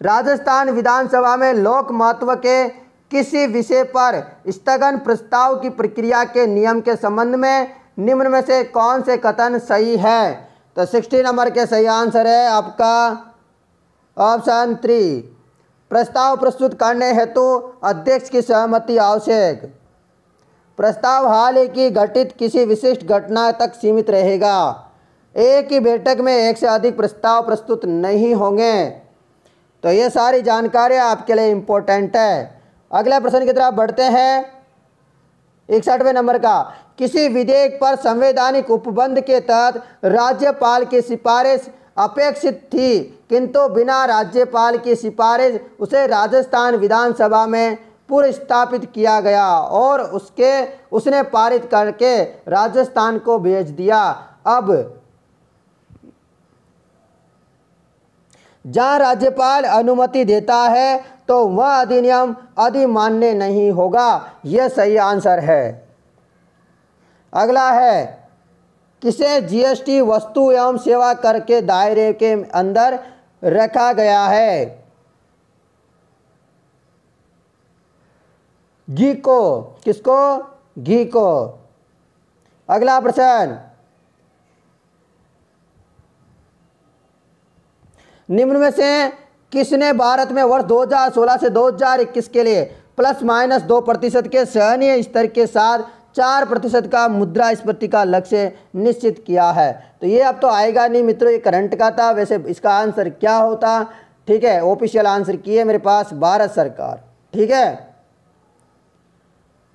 राजस्थान विधानसभा में लोक महत्व के किसी विषय पर स्थगन प्रस्ताव की प्रक्रिया के नियम के संबंध में निम्न में से कौन से कथन सही है? तो 60 नंबर के सही आंसर है आपका ऑप्शन 3, प्रस्ताव प्रस्तुत करने हेतु अध्यक्ष की सहमति आवश्यक। प्रस्ताव हाल ही की घटित किसी विशिष्ट घटना तक सीमित रहेगा। एक ही बैठक में एक से अधिक प्रस्ताव प्रस्तुत नहीं होंगे। तो ये सारी जानकारी आपके लिए इम्पोर्टेंट है। अगला प्रश्न की तरफ बढ़ते हैं। 61वें नंबर का, किसी विधेयक पर संवैधानिक उपबंध के तहत राज्यपाल की सिफारिश अपेक्षित थी, किंतु बिना राज्यपाल की सिफारिश उसे राजस्थान विधानसभा में पुनर्स्थापित किया गया और उसने पारित करके राजस्थान को भेज दिया। अब जहां राज्यपाल अनुमति देता है तो वह अधिनियम अधिमान्य नहीं होगा। यह सही आंसर है। अगला है, किसे जीएसटी वस्तु एवं सेवा कर के दायरे के अंदर रखा गया है? घी को। किसको? घी को। अगला प्रश्न, निम्न में से किसने भारत में वर्ष 2016 से 2021 के लिए ±2% के सहनीय स्तर के साथ 4% का मुद्रास्फीति का लक्ष्य निश्चित किया है? तो ये अब तो आएगा नहीं मित्रों, ये करंट का था। वैसे इसका आंसर क्या होता? ठीक है, ऑफिशियल आंसर की है मेरे पास भारत सरकार। ठीक है,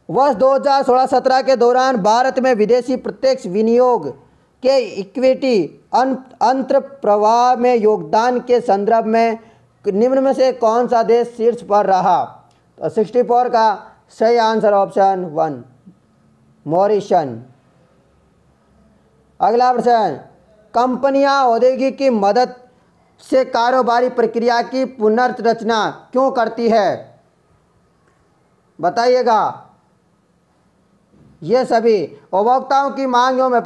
वर्ष 2016-17 के दौरान भारत में विदेशी प्रत्यक्ष विनियोग के इक्विटी अंतर प्रवाह में योगदान के संदर्भ में निम्न में से कौन सा देश शीर्ष पर रहा? तो 64 का सही आंसर ऑप्शन 1, मॉरिशन। अगला प्रश्न, कंपनियां औद्योगिक की मदद से कारोबारी प्रक्रिया की पुनर्रचना क्यों करती है? बताइएगा। ये सभी उपभोक्ताओं की मांग एवं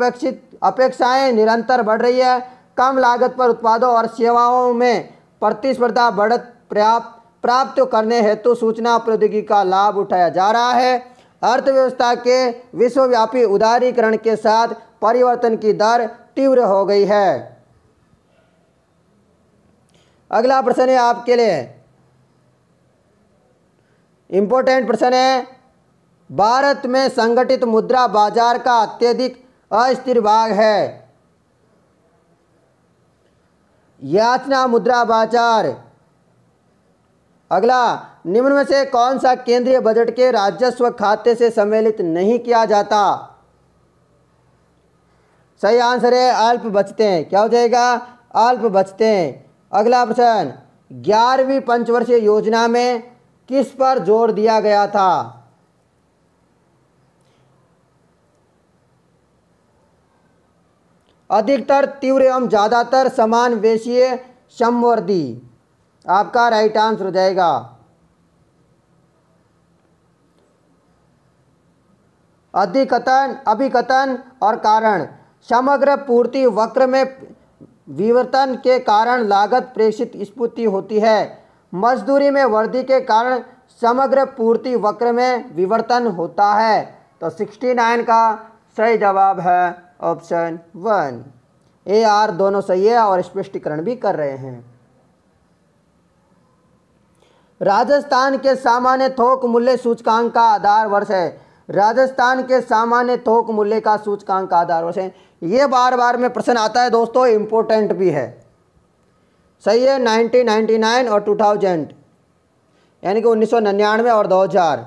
अपेक्षाएं निरंतर बढ़ रही है। कम लागत पर उत्पादों और सेवाओं में प्रतिस्पर्धा बढ़त प्राप्त करने हेतु सूचना प्रौद्योगिकी का लाभ उठाया जा रहा है। अर्थव्यवस्था के विश्वव्यापी उदारीकरण के साथ परिवर्तन की दर तीव्र हो गई है। अगला प्रश्न है आपके लिए इंपॉर्टेंट प्रश्न है, भारत में संगठित मुद्रा बाजार का अत्यधिक अस्थिर भाग है। याचना मुद्रा बाजार। अगला, निम्न में से कौन सा केंद्रीय बजट के राजस्व खाते से सम्मिलित नहीं किया जाता? सही आंसर है अल्प बचतें। क्या हो जाएगा? अल्प बचतें। अगला प्रश्न, 11वीं पंचवर्षीय योजना में किस पर जोर दिया गया था? अधिकतर, तीव्र एवं ज़्यादातर, समान वेशीय, समवर्ती। आपका राइट आंसर हो जाएगा अधिकतन, अभिकतन और कारण। समग्र पूर्ति वक्र में विवर्तन के कारण लागत प्रेषित स्फूर्ति होती है। मजदूरी में वृद्धि के कारण समग्र पूर्ति वक्र में विवर्तन होता है। तो 69 का सही जवाब है ऑप्शन 1। ए आर दोनों सही है और स्पष्टीकरण भी कर रहे हैं। राजस्थान के सामान्य थोक मूल्य सूचकांक का आधार वर्ष है। राजस्थान के सामान्य थोक मूल्य का सूचकांक का आधार वर्ष है। ये बार बार में प्रश्न आता है दोस्तों, इम्पोर्टेंट भी है। सही है 1999 और 2000, यानी कि 1999 और 2000।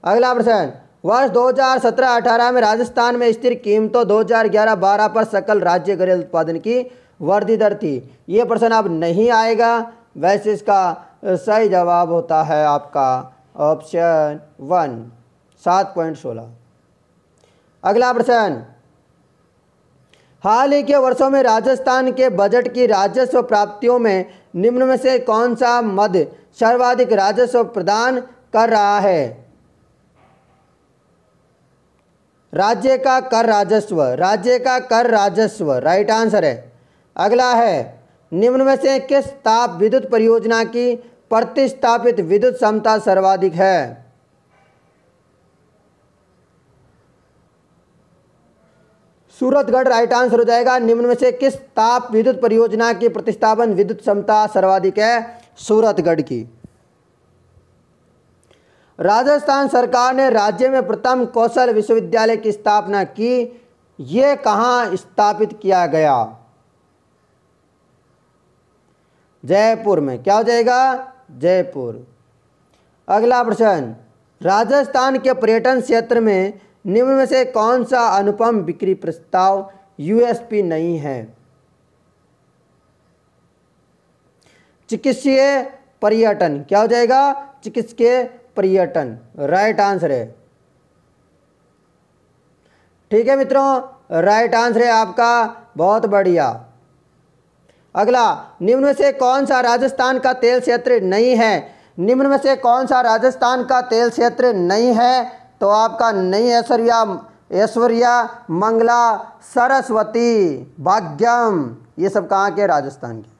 अगला प्रश्न, वर्ष 2017-18 में राजस्थान में स्थिर कीमतों 2011-12 पर सकल राज्य घरेलू उत्पादन की वृद्धि दर थी। ये प्रश्न अब नहीं आएगा, वैसे इसका सही जवाब होता है आपका ऑप्शन 1, 7.16। अगला प्रश्न, हाल ही के वर्षों में राजस्थान के बजट की राजस्व प्राप्तियों में निम्न में से कौन सा मध्य सर्वाधिक राजस्व प्रदान कर रहा है? राज्य का कर राजस्व, राज्य का कर राजस्व राइट आंसर है। अगला है, निम्न में से किस ताप विद्युत परियोजना की प्रतिस्थापित विद्युत क्षमता सर्वाधिक है? सूरतगढ़ राइट आंसर हो जाएगा। निम्न में से किस ताप विद्युत परियोजना की प्रतिस्थापन विद्युत क्षमता सर्वाधिक है? सूरतगढ़ की। राजस्थान सरकार ने राज्य में प्रथम कौशल विश्वविद्यालय की स्थापना की, ये कहाँ स्थापित किया गया? जयपुर में। क्या हो जाएगा? जयपुर। अगला प्रश्न, राजस्थान के पर्यटन क्षेत्र में निम्न में से कौन सा अनुपम बिक्री प्रस्ताव यूएसपी नहीं है? चिकित्सीय पर्यटन। क्या हो जाएगा? चिकित्सीय पर्यटन राइट आंसर है। ठीक है मित्रों, राइट आंसर है आपका, बहुत बढ़िया। अगला, निम्न में से कौन सा राजस्थान का तेल क्षेत्र नहीं है? निम्न में से कौन सा राजस्थान का तेल क्षेत्र नहीं है? तो आपका नहीं ऐश्वर्या, मंगला, सरस्वती, भाग्यम, ये सब कहाँ के? राजस्थान के।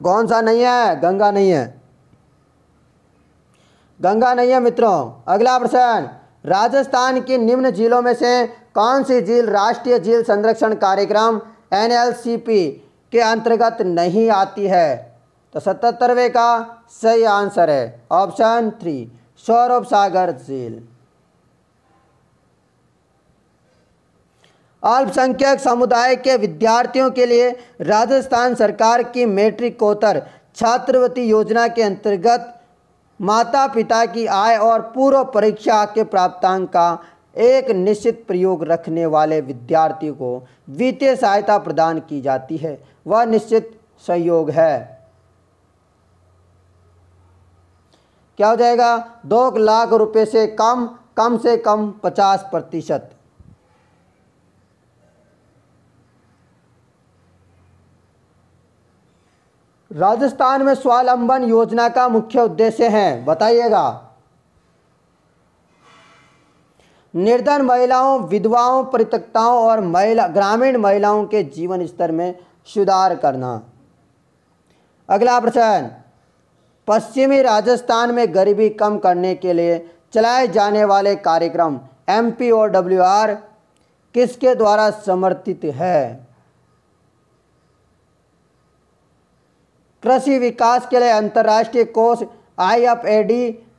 कौन सा नहीं है? गंगा नहीं है, गंगा नहीं है मित्रों। अगला प्रश्न, राजस्थान की निम्न झीलों में से कौन सी झील राष्ट्रीय झील संरक्षण कार्यक्रम NLCP के अंतर्गत नहीं आती है? तो 77वें का सही आंसर है ऑप्शन 3, सौरभ सागर झील। अल्पसंख्यक समुदाय के विद्यार्थियों के लिए राजस्थान सरकार की मैट्रिकोत्तर छात्रवृत्ति योजना के अंतर्गत माता पिता की आय और पूर्व परीक्षा के प्राप्तांक का एक निश्चित प्रयोग रखने वाले विद्यार्थी को वित्तीय सहायता प्रदान की जाती है। वह निश्चित सहयोग है। क्या हो जाएगा? 2 लाख रुपए से कम से कम 50%। राजस्थान में स्वावलंबन योजना का मुख्य उद्देश्य है, बताइएगा। निर्धन महिलाओं, विधवाओं, परित्यक्ताओं और ग्रामीण महिलाओं के जीवन स्तर में सुधार करना। अगला प्रश्न, पश्चिमी राजस्थान में गरीबी कम करने के लिए चलाए जाने वाले कार्यक्रम MPOWR किसके द्वारा समर्थित है? कृषि विकास के लिए अंतर्राष्ट्रीय कोष IFAD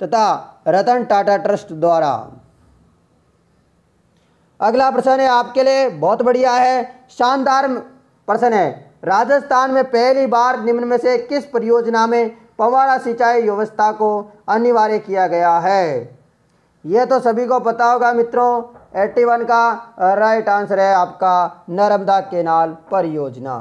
तथा रतन टाटा ट्रस्ट द्वारा। अगला प्रश्न है आपके लिए, बहुत बढ़िया है, शानदार प्रश्न है। राजस्थान में पहली बार निम्न में से किस परियोजना में फव्वारा सिंचाई व्यवस्था को अनिवार्य किया गया है? यह तो सभी को पता होगा मित्रों। 81 का राइट आंसर है आपका नर्मदा केनाल परियोजना।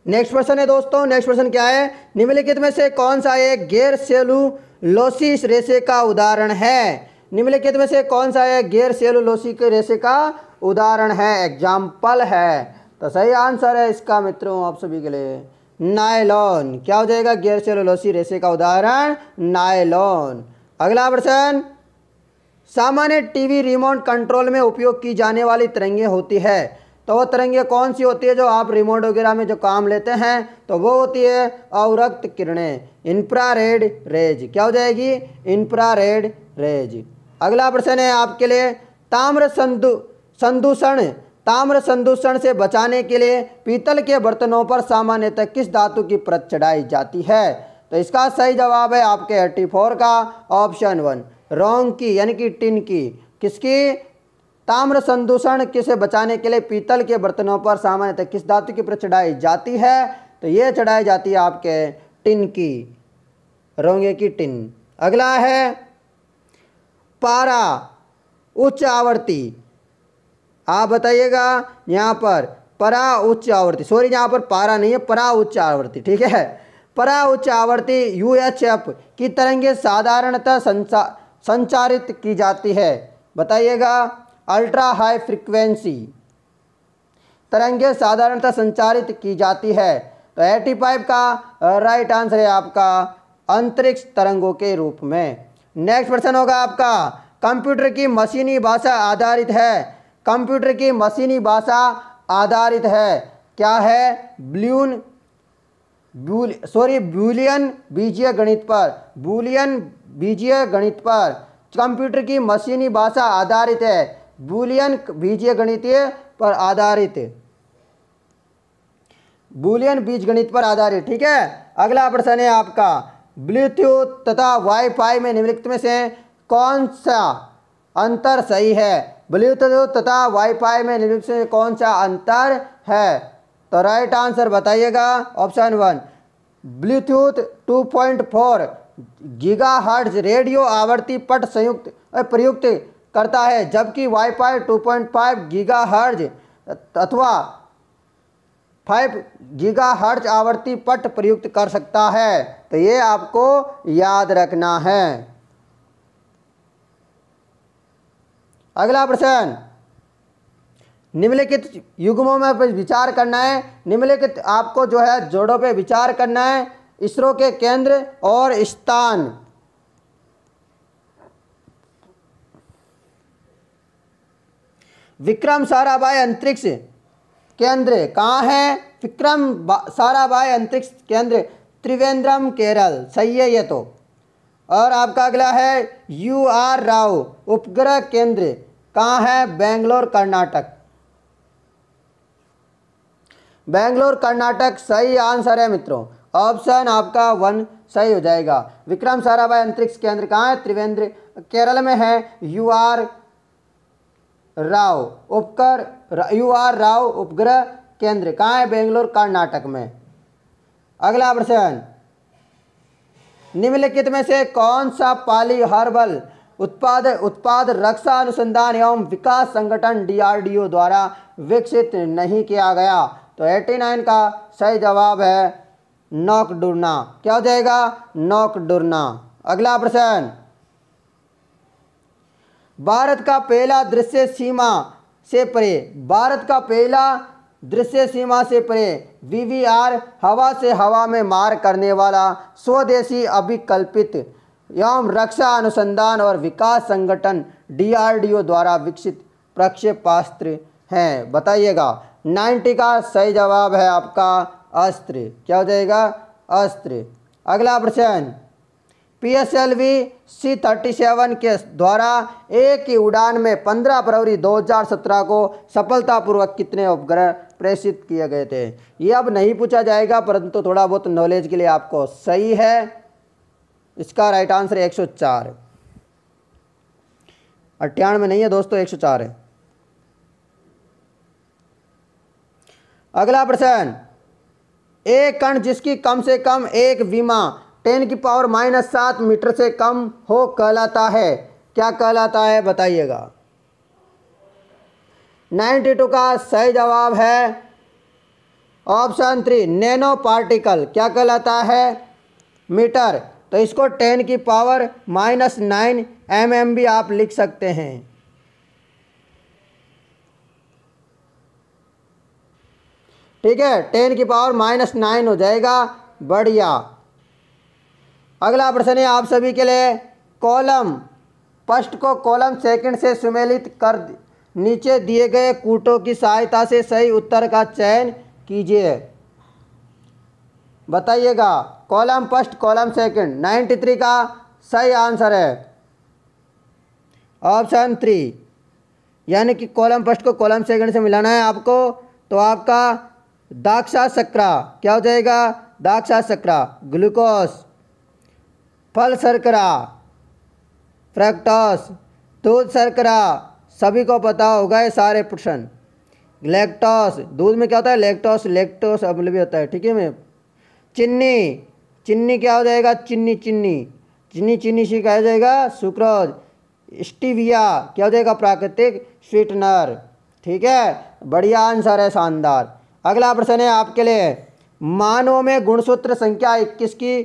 नेक्स्ट प्रश्न है दोस्तों, नेक्स्ट प्रश्न क्या है? निम्नलिखित में से कौन सा एक गैर सेलुलोसिक रेशे का उदाहरण है? निम्नलिखित में से कौन सा एक गैर सेलुलोसिक रेशे का उदाहरण है, एग्जाम्पल है? तो सही आंसर है इसका मित्रों आप सभी के लिए नायलॉन। क्या हो जाएगा? गैर सेलुलोसिक रेशे का उदाहरण नायलॉन। अगला प्रश्न, सामान्य टीवी रिमोट कंट्रोल में उपयोग की जाने वाली तरंगे होती है, तो वो तरंगे कौन सी होती है जो आप रिमोट वगैरह में जो काम लेते हैं? तो वो होती है अवरक्त किरणें, इंफ्रारेड रेज। क्या हो जाएगी? Infrared rays. अगला प्रश्न है आपके लिए, ताम्र संदूषण से बचाने के लिए पीतल के बर्तनों पर सामान्यतः किस धातु की परत चढ़ाई जाती है? तो इसका सही जवाब है आपके 84 का ऑप्शन 1, रोंग की यानी कि टिन की। किसकी? ताम्र संदूषण से बचाने के लिए पीतल के बर्तनों पर सामान्यतः किस धातु की परत चढ़ाई जाती है? तो ये चढ़ाई जाती है आपके टिन की, रोंगे की टिन। अगला है पारा उच्च आवृत्ति। आप बताइएगा यहाँ पर परा उच्च आवृत्ति, सॉरी यहाँ पर पारा नहीं है, परा उच्च आवृत्ति, ठीक है। परा उच्च आवृत्ति UHF की तरंगे साधारणतः संचारित की जाती है, बताइएगा। अल्ट्रा हाई फ्रीक्वेंसी तरंगें साधारणतः संचारित की जाती है? तो 85 का राइट आंसर है आपका अंतरिक्ष तरंगों के रूप में। नेक्स्ट प्रश्न होगा आपका, कंप्यूटर की मशीनी भाषा आधारित है। कंप्यूटर की मशीनी भाषा आधारित है, क्या है? बूलियन बीजीय गणित पर। बूलियन बीजीय गणित पर कंप्यूटर की मशीनी भाषा आधारित है, बूलियन बीजीय गणितीय पर आधारित, बूलियन बीजगणित पर आधारित। ठीक है, अगला प्रश्न है आपका, ब्लूटूथ तथा वाईफाई में निम्नलिखित में से कौन सा अंतर सही है? ब्लूटूथ तथा वाईफाई में निम्नलिखित में कौन सा अंतर है? तो राइट आंसर बताइएगा ऑप्शन 1, ब्लूटूथ 2.4 गीगाहर्ट्ज रेडियो आवर्ती पट संयुक्त प्रयुक्त करता है, जबकि वाईफाई 2.5 गीगाहर्ट्ज अथवा 5 गीगाहर्ट्ज आवर्ती पट प्रयुक्त कर सकता है। तो ये आपको याद रखना है। अगला प्रश्न, निम्नलिखित युग्मों में विचार करना है। निम्नलिखित आपको जो है जोड़ों पे विचार करना है। इसरो के केंद्र और स्थान। विक्रम साराभाई अंतरिक्ष केंद्र कहाँ है? विक्रम साराभाई अंतरिक्ष केंद्र त्रिवेंद्रम केरल, सही है ये तो। और आपका अगला है UR राव उपग्रह केंद्र कहाँ है? बेंगलोर कर्नाटक। बेंगलोर कर्नाटक सही आंसर है मित्रों, ऑप्शन आपका 1 सही हो जाएगा। विक्रम साराभाई अंतरिक्ष केंद्र कहाँ है? त्रिवेंद्र केरल में है। UR राव उपग्रह केंद्र कहाँ है? बेंगलोर कर्नाटक में। अगला प्रश्न, निम्नलिखित में से कौन सा पॉलीहर्बल उत्पाद रक्षा अनुसंधान एवं विकास संगठन DRDO द्वारा विकसित नहीं किया गया? तो 89 का सही जवाब है नॉकडुर्ना। क्या हो जाएगा? नॉकडुर्ना। अगला प्रश्न, भारत का पहला दृश्य सीमा से परे, भारत का पहला दृश्य सीमा से परे VVR हवा से हवा में मार करने वाला स्वदेशी अभिकल्पित एवं रक्षा अनुसंधान और विकास संगठन DRDO द्वारा विकसित प्रक्षेपास्त्र है? बताइएगा। 90 का सही जवाब है आपका अस्त्र। क्या हो जाएगा? अस्त्र। अगला प्रश्न, PSLV C-37 के द्वारा एक ही उड़ान में 15 फरवरी 2017 को सफलतापूर्वक कितने उपग्रह प्रेषित किए गए थे? ये अब नहीं पूछा जाएगा, परंतु थोड़ा बहुत नॉलेज के लिए आपको सही है। इसका राइट आंसर 104, 98 नहीं है दोस्तों, 104 है। अगला प्रश्न, एक कण जिसकी कम से कम एक विमा 10⁻⁻7 मीटर से कम हो कहलाता है? क्या कहलाता है? बताइएगा। 92 का सही जवाब है ऑप्शन 3 नैनो पार्टिकल। क्या कहलाता है? मीटर। तो इसको 10⁻⁹ mm भी आप लिख सकते हैं। ठीक है, 10⁻⁹ हो जाएगा। बढ़िया। अगला प्रश्न है आप सभी के लिए, कॉलम फर्स्ट को कॉलम सेकंड से सुमेलित कर नीचे दिए गए कूटों की सहायता से सही उत्तर का चयन कीजिए। बताइएगा। कॉलम फर्स्ट कॉलम सेकंड, 93 का सही आंसर है ऑप्शन 3, यानी कि कॉलम फर्स्ट को कॉलम सेकंड से मिलाना है आपको। तो आपका द्राक्षाशर्करा क्या हो जाएगा? द्राक्षाशर्करा, ग्लूकोज, फल शर्करा, फ्रक्टोज, दूध शर्करा, सभी को पता होगा ये सारे प्रश्न। लैक्टोस, दूध में क्या होता है? लैक्टोस अम्ल भी होता है। ठीक है मैं। चीनी, चीनी क्या हो जाएगा? चीनी से कहा जाएगा सुक्रोज। स्टीविया क्या हो जाएगा? प्राकृतिक स्वीटनर। ठीक है, बढ़िया आंसर है, शानदार। अगला प्रश्न है आपके लिए, मानव में गुणसूत्र संख्या 21 की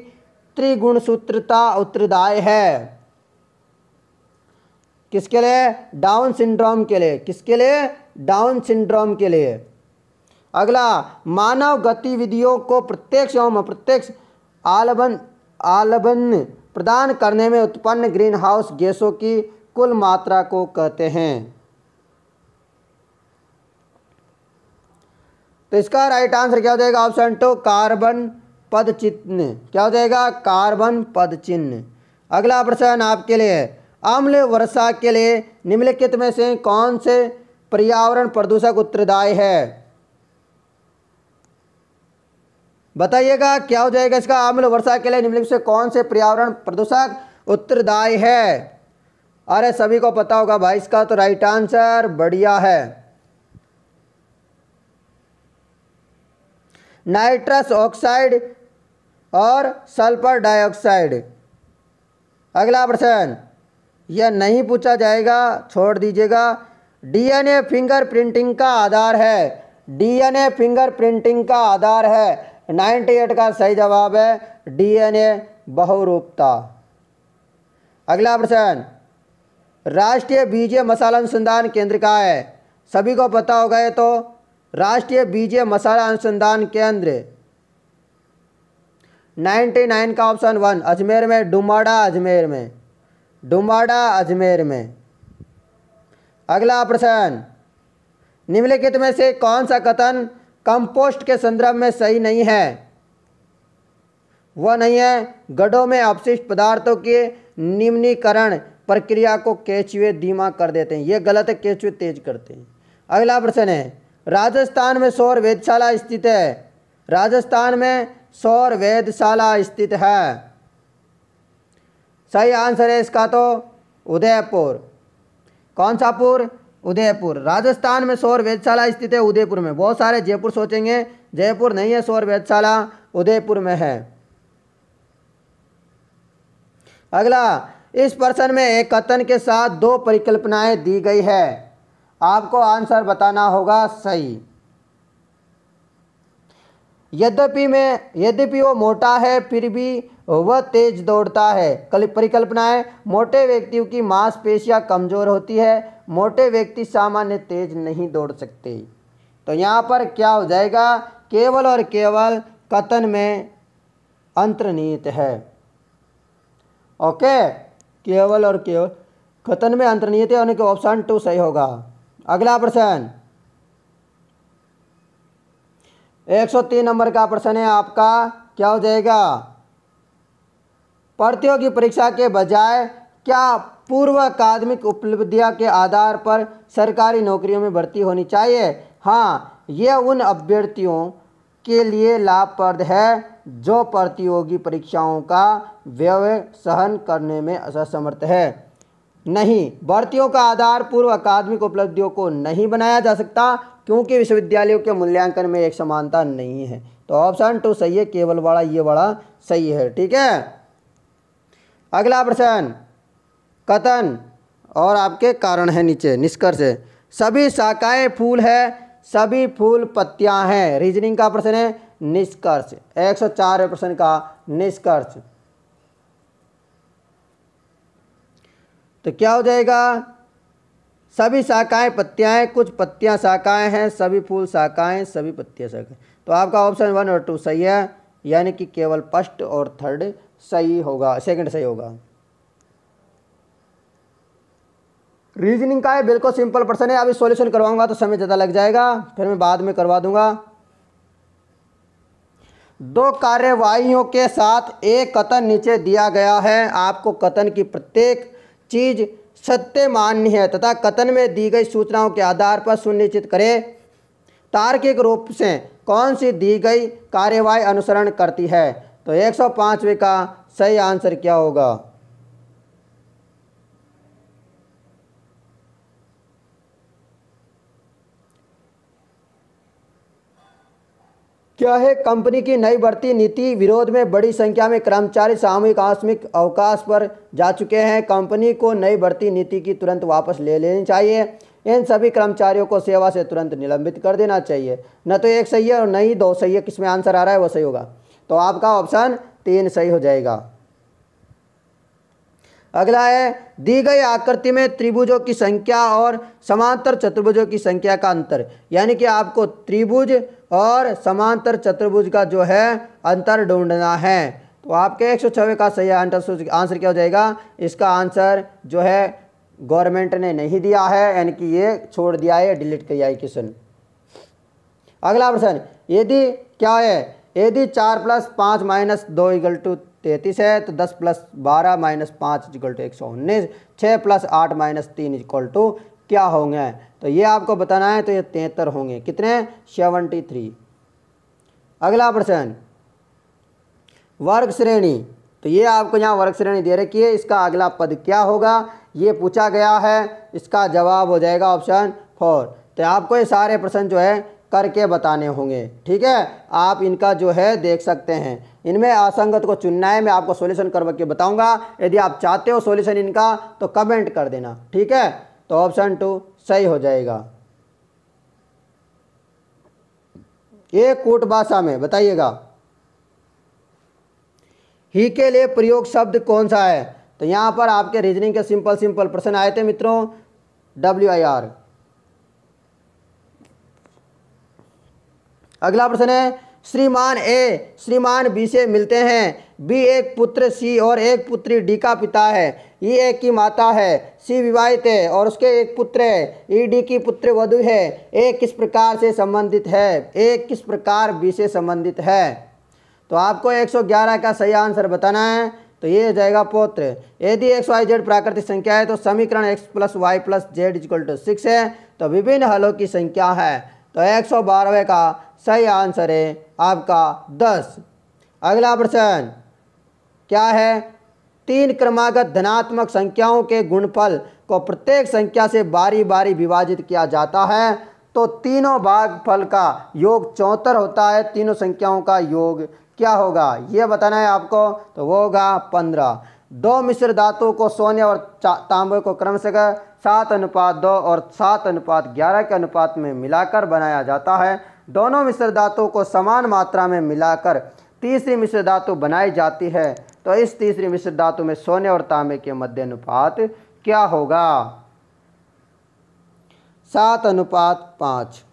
त्रिगुणसूत्रता उत्तरदायी है? किसके लिए? डाउन सिंड्रोम के लिए। किसके लिए? डाउन सिंड्रोम के लिए। अगला, मानव गतिविधियों को प्रत्यक्ष एवं अप्रत्यक्ष आलबन प्रदान करने में उत्पन्न ग्रीन हाउस गैसों की कुल मात्रा को कहते हैं। तो इसका राइट आंसर क्या हो जाएगा? ऑप्शन 2 कार्बन पद चिन्ह। क्या हो जाएगा? कार्बन पद चिन्ह। अगला प्रश्न आपके लिए है, अम्ल वर्षा के लिए निम्नलिखित में से कौन से पर्यावरण प्रदूषक उत्तरदायी है? बताइएगा क्या हो जाएगा इसका? अम्ल वर्षा के लिए निम्नलिखित से कौन से पर्यावरण प्रदूषक उत्तरदायी है? अरे सभी को पता होगा भाई इसका तो राइट आंसर बढ़िया है, नाइट्रस ऑक्साइड और सल्फर डाइऑक्साइड। अगला प्रश्न, यह नहीं पूछा जाएगा, छोड़ दीजिएगा। डीएनए फिंगरप्रिंटिंग का आधार है। डीएनए फिंगरप्रिंटिंग का आधार है। 98 का सही जवाब है डीएनए बहुरूपता। अगला प्रश्न, राष्ट्रीय बीजीय मसाला अनुसंधान केंद्र कहाँ है? सभी को पता होगा ये तो, राष्ट्रीय बीजीय मसाला अनुसंधान केंद्र 99 का ऑप्शन 1 अजमेर में, डुमाडा अजमेर में, डुमाडा अजमेर में। अगला प्रश्न, निम्नलिखित में से कौन सा कथन कंपोस्ट के संदर्भ में सही नहीं है? वह नहीं है, गड्ढों में अपशिष्ट पदार्थों के निम्नीकरण प्रक्रिया को केंचुए धीमा कर देते हैं। यह गलत है, केंचुए तेज करते हैं। अगला प्रश्न है, राजस्थान में सौर वेधशाला स्थित है। राजस्थान में सौर वेधशाला स्थित है। सही आंसर है इसका तो उदयपुर। कौन सा पुर? उदयपुर। राजस्थान में सौर वेधशाला स्थित है उदयपुर में। बहुत सारे जयपुर सोचेंगे, जयपुर नहीं है सौर वेधशाला, उदयपुर में है। अगला, इस प्रश्न में एक कथन के साथ दो परिकल्पनाएं दी गई है, आपको आंसर बताना होगा सही। यद्यपि वो मोटा है फिर भी वह तेज दौड़ता है। परिकल्पना है, मोटे व्यक्तियों की मांसपेशियां कमजोर होती है, मोटे व्यक्ति सामान्य तेज नहीं दौड़ सकते। तो यहाँ पर क्या हो जाएगा? केवल और केवल कथन में अंतर्निहित है। ओके, केवल और केवल कथन में अंतर्निहित है, यानी कि ऑप्शन 2 सही होगा। अगला प्रश्न 103 नंबर का प्रश्न है आपका, क्या हो जाएगा? प्रतियोगी परीक्षा के बजाय क्या पूर्व अकादमिक उपलब्धियों के आधार पर सरकारी नौकरियों में भर्ती होनी चाहिए? हाँ, यह उन अभ्यर्थियों के लिए लाभप्रद है जो प्रतियोगी परीक्षाओं का व्यय सहन करने में असमर्थ है। नहीं, भर्तियों का आधार पूर्व अकादमिक उपलब्धियों को नहीं बनाया जा सकता, क्योंकि विश्वविद्यालयों के मूल्यांकन में एक समानता नहीं है। तो ऑप्शन 2 सही है, केवल वाला ये वाला सही है। ठीक है, अगला प्रश्न कथन और आपके कारण है नीचे निष्कर्ष है। सभी शाखाएं फूल है, सभी फूल पत्तियां हैं। रीजनिंग का प्रश्न है, निष्कर्ष 104 प्रश्न का निष्कर्ष। तो क्या हो जाएगा? सभी शाखाएं पत्तियां हैं, कुछ पत्तियां शाखाएं हैं, सभी फूल शाखाएं, सभी पत्तियां शाखाएं। तो आपका ऑप्शन 1 और 2 सही है, यानी कि केवल फर्स्ट और थर्ड सही होगा, सेकंड सही होगा। रीजनिंग का है, बिल्कुल सिंपल प्रश्न है। अभी सॉल्यूशन करवाऊंगा तो समय ज़्यादा लग जाएगा, फिर मैं बाद में करवा दूंगा। दो कार्यवाहियों के साथ एक कथन नीचे दिया गया है। आपको कथन की प्रत्येक चीज सत्य माननी है तथा कथन में दी गई सूचनाओं के आधार पर सुनिश्चित करें तार्किक रूप से कौन सी दी गई कार्यवाही अनुसरण करती है। तो 105वें का सही आंसर क्या होगा? क्या है? कंपनी की नई बढ़ती नीति विरोध में बड़ी संख्या में कर्मचारी सामूहिक आकस्मिक अवकाश पर जा चुके हैं। कंपनी को नई बढ़ती नीति की तुरंत वापस ले लेनी चाहिए। इन सभी कर्मचारियों को सेवा से तुरंत निलंबित कर देना चाहिए। न तो एक सही है और न ही 2 सही है, किसमें आंसर आ रहा है वो सही होगा। तो आपका ऑप्शन 3 सही हो जाएगा। अगला है, दी गई आकृति में त्रिभुजों की संख्या और समांतर चतुर्भुजों की संख्या का अंतर। यानी कि आपको त्रिभुज और समांतर चतुर्भुज का जो है अंतर ढूंढना है। तो आपके 106 का सही आंसर क्या हो जाएगा? इसका आंसर जो है गवर्नमेंट ने नहीं दिया है, यानी कि ये छोड़ दिया है, डिलीट किया है क्वेश्चन। अगला प्रश्न, यदि क्या है, यदि 4 + 5 - 2 = 33 है तो 10 + 12 - 5 = 119, 6 + 8 - 3 = क्या होंगे? तो ये आपको बताना है। तो ये 73 होंगे। कितने? 73। अगला प्रश्न, वर्ग श्रेणी। तो ये आपको यहाँ वर्ग श्रेणी दे रखी है, इसका अगला पद क्या होगा ये पूछा गया है। इसका जवाब हो जाएगा ऑप्शन 4। तो आपको ये सारे प्रश्न जो है करके बताने होंगे, ठीक है। आप इनका जो है देख सकते हैं, इनमें असंगत को चुनना है। मैं आपको सॉल्यूशन करके बताऊंगा। यदि आप चाहते हो सॉल्यूशन इनका तो कमेंट कर देना, ठीक है। तो ऑप्शन 2 सही हो जाएगा। एक कूट भाषा में बताइएगा, ही के लिए प्रयोग शब्द कौन सा है? तो यहाँ पर आपके रीजनिंग के सिंपल प्रश्न आए थे मित्रों, WIR। अगला प्रश्न है, श्रीमान ए श्रीमान बी से मिलते हैं। बी एक पुत्र सी और एक पुत्री डी का पिता है। ई ए की माता है। सी विवाहित है और उसके एक पुत्र है। ई डी की पुत्र वधु है। ए किस प्रकार से संबंधित है? ए किस प्रकार बी से संबंधित है? तो आपको 111 का सही आंसर बताना है। तो ये हो जाएगा पौत्र। यदि XYZ प्राकृतिक संख्या है तो समीकरण x + y + z = 6 है। तो विभिन्न हलों की संख्या है। तो 112 का सही आंसर है आपका 10। अगला प्रश्न क्या है? 3 क्रमागत धनात्मक संख्याओं के गुणफल को प्रत्येक संख्या से बारी बारी विभाजित किया जाता है तो तीनों भागफल का योग 74 होता है। तीनों संख्याओं का योग क्या होगा ये बताना है आपको। तो वो होगा 15। 2 मिश्र धातुओं को सोने और तांबे को क्रमशः 7:2 और 7:11 के अनुपात में मिलाकर बनाया जाता है। दोनों मिश्र धातुओं को समान मात्रा में मिलाकर तीसरी मिश्र धातु बनाई जाती है। तो इस तीसरी मिश्र धातु में सोने और तांबे के मध्य अनुपात क्या होगा? 7:5।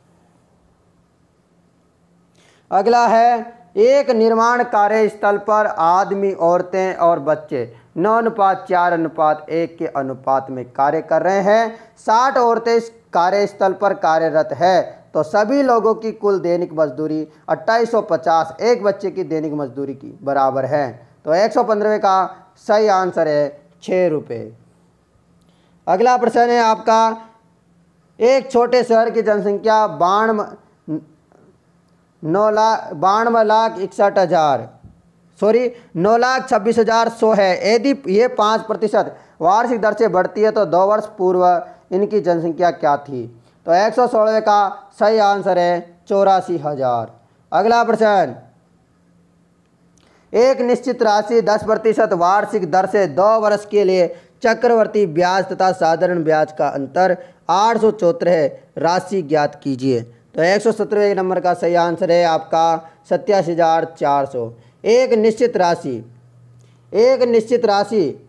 अगला है, एक निर्माण कार्यस्थल पर आदमी, औरतें और बच्चे 9:4:1 के अनुपात में कार्य कर रहे हैं। 60 औरतें इस कार्यस्थल पर कार्यरत है तो सभी लोगों की कुल दैनिक मजदूरी 2850 एक बच्चे की दैनिक मजदूरी की बराबर है। तो 115 का सही आंसर है 6 रुपये। अगला प्रश्न है आपका, एक छोटे शहर की जनसंख्या 9,26,100 है। यदि ये 5% वार्षिक दर से बढ़ती है तो 2 वर्ष पूर्व इनकी जनसंख्या क्या थी? तो 116 का सही आंसर है 84,000। अगला प्रश्न, एक निश्चित राशि 10% वार्षिक दर से 2 वर्ष के लिए चक्रवर्ती ब्याज तथा साधारण ब्याज का अंतर 874 है। राशि ज्ञात कीजिए। तो 117 नंबर का सही आंसर है आपका 87,400। एक निश्चित राशि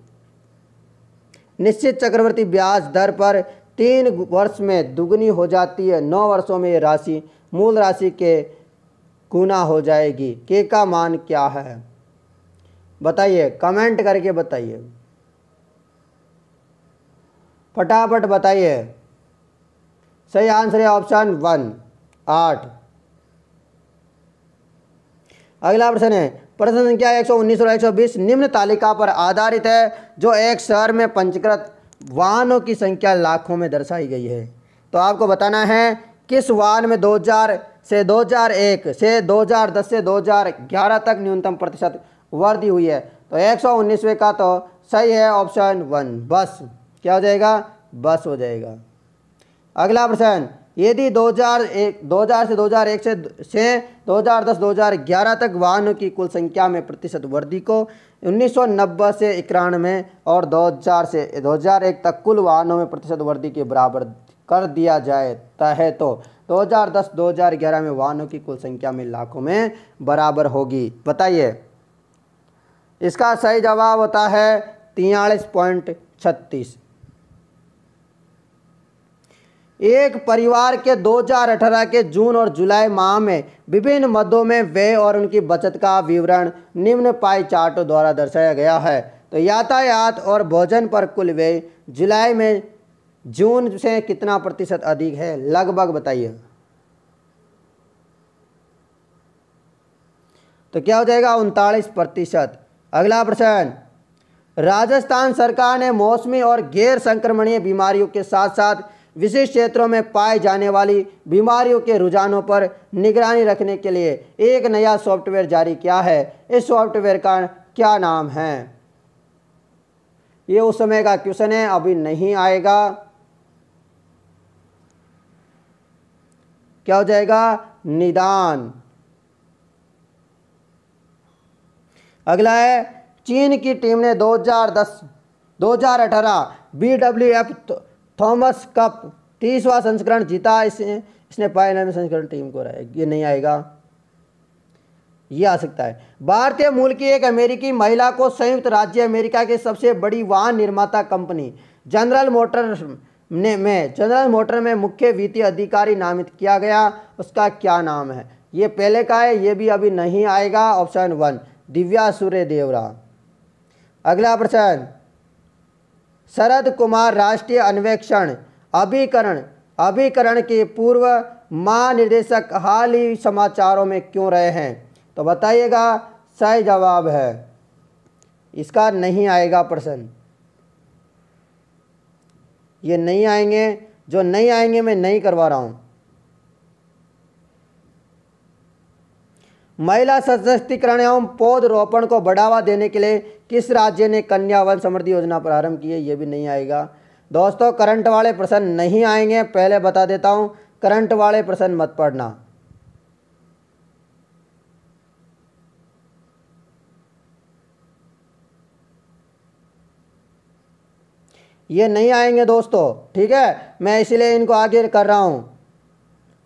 निश्चित चक्रवर्ती ब्याज दर पर 3 वर्ष में दुगनी हो जाती है। 9 वर्षों में ये राशि मूल राशि के गुना हो जाएगी। के का मान क्या है बताइए, कमेंट करके बताइए, फटाफट बताइए। सही आंसर है ऑप्शन 1 8। अगला प्रश्न है, प्रश्न संख्या 119 और 120 निम्न तालिका पर आधारित है जो एक शहर में पंजीकृत वाहनों की संख्या लाखों में दर्शाई गई है। तो आपको बताना है किस वाहन में 2000 से 2001 से 2010 से 2011 तक न्यूनतम प्रतिशत वृद्धि हुई है। तो 119वें का तो सही है ऑप्शन 1 बस। क्या हो जाएगा? बस हो जाएगा। अगला प्रश्न, यदि 2000 से 2001 से 2010-2011 तक वाहनों की कुल संख्या में प्रतिशत वृद्धि को 1990 से 91 और 2000 से 2001 तक कुल वाहनों में प्रतिशत वृद्धि के बराबर कर दिया जाता है तो 2010-2011 में वाहनों की कुल संख्या में लाखों में बराबर होगी। बताइए। इसका सही जवाब होता है 43.36। एक परिवार के 2018 के जून और जुलाई माह में विभिन्न मदों में व्यय और उनकी बचत का विवरण निम्न पाई चार्ट द्वारा दर्शाया गया है। तो यातायात और भोजन पर कुल व्यय जुलाई में जून से कितना प्रतिशत अधिक है, लगभग बताइए। तो क्या हो जाएगा, 39%। अगला प्रश्न, राजस्थान सरकार ने मौसमी और गैर संक्रमणीय बीमारियों के साथ साथ विशिष्ट क्षेत्रों में पाई जाने वाली बीमारियों के रुझानों पर निगरानी रखने के लिए एक नया सॉफ्टवेयर जारी किया है। इस सॉफ्टवेयर का क्या नाम है? ये उस समय का क्वेश्चन है, अभी नहीं आएगा। क्या हो जाएगा, निदान। अगला है, चीन की टीम ने 2018 BWF थॉमस कप 30वां संस्करण जीता। इसने फाइनल में संस्करण टीम को रहा है। ये नहीं आएगा, ये आ सकता है। भारतीय मूल की एक अमेरिकी महिला को संयुक्त राज्य अमेरिका की सबसे बड़ी वाहन निर्माता कंपनी जनरल मोटर में मुख्य वित्तीय अधिकारी नामित किया गया। उसका क्या नाम है? ये पहले का है, ये भी अभी नहीं आएगा। ऑप्शन 1 दिव्या सूर्य देवरा। अगला प्रश्न, शरद कुमार राष्ट्रीय अन्वेषण अभिकरण के पूर्व महानिदेशक हाल ही समाचारों में क्यों रहे हैं? तो बताइएगा, सही जवाब है इसका नहीं आएगा प्रश्न। ये नहीं आएंगे, जो नहीं आएंगे मैं नहीं करवा रहा हूं। महिला सशक्तिकरण एवं पौधरोपण को बढ़ावा देने के लिए किस राज्य ने कन्या वन समृद्धि योजना प्रारंभ की है? ये भी नहीं आएगा। दोस्तों, करंट वाले प्रश्न नहीं आएंगे, पहले बता देता हूं। करंट वाले प्रश्न मत पढ़ना। ये नहीं आएंगे दोस्तों, ठीक है, मैं इसलिए इनको आगे कर रहा हूं।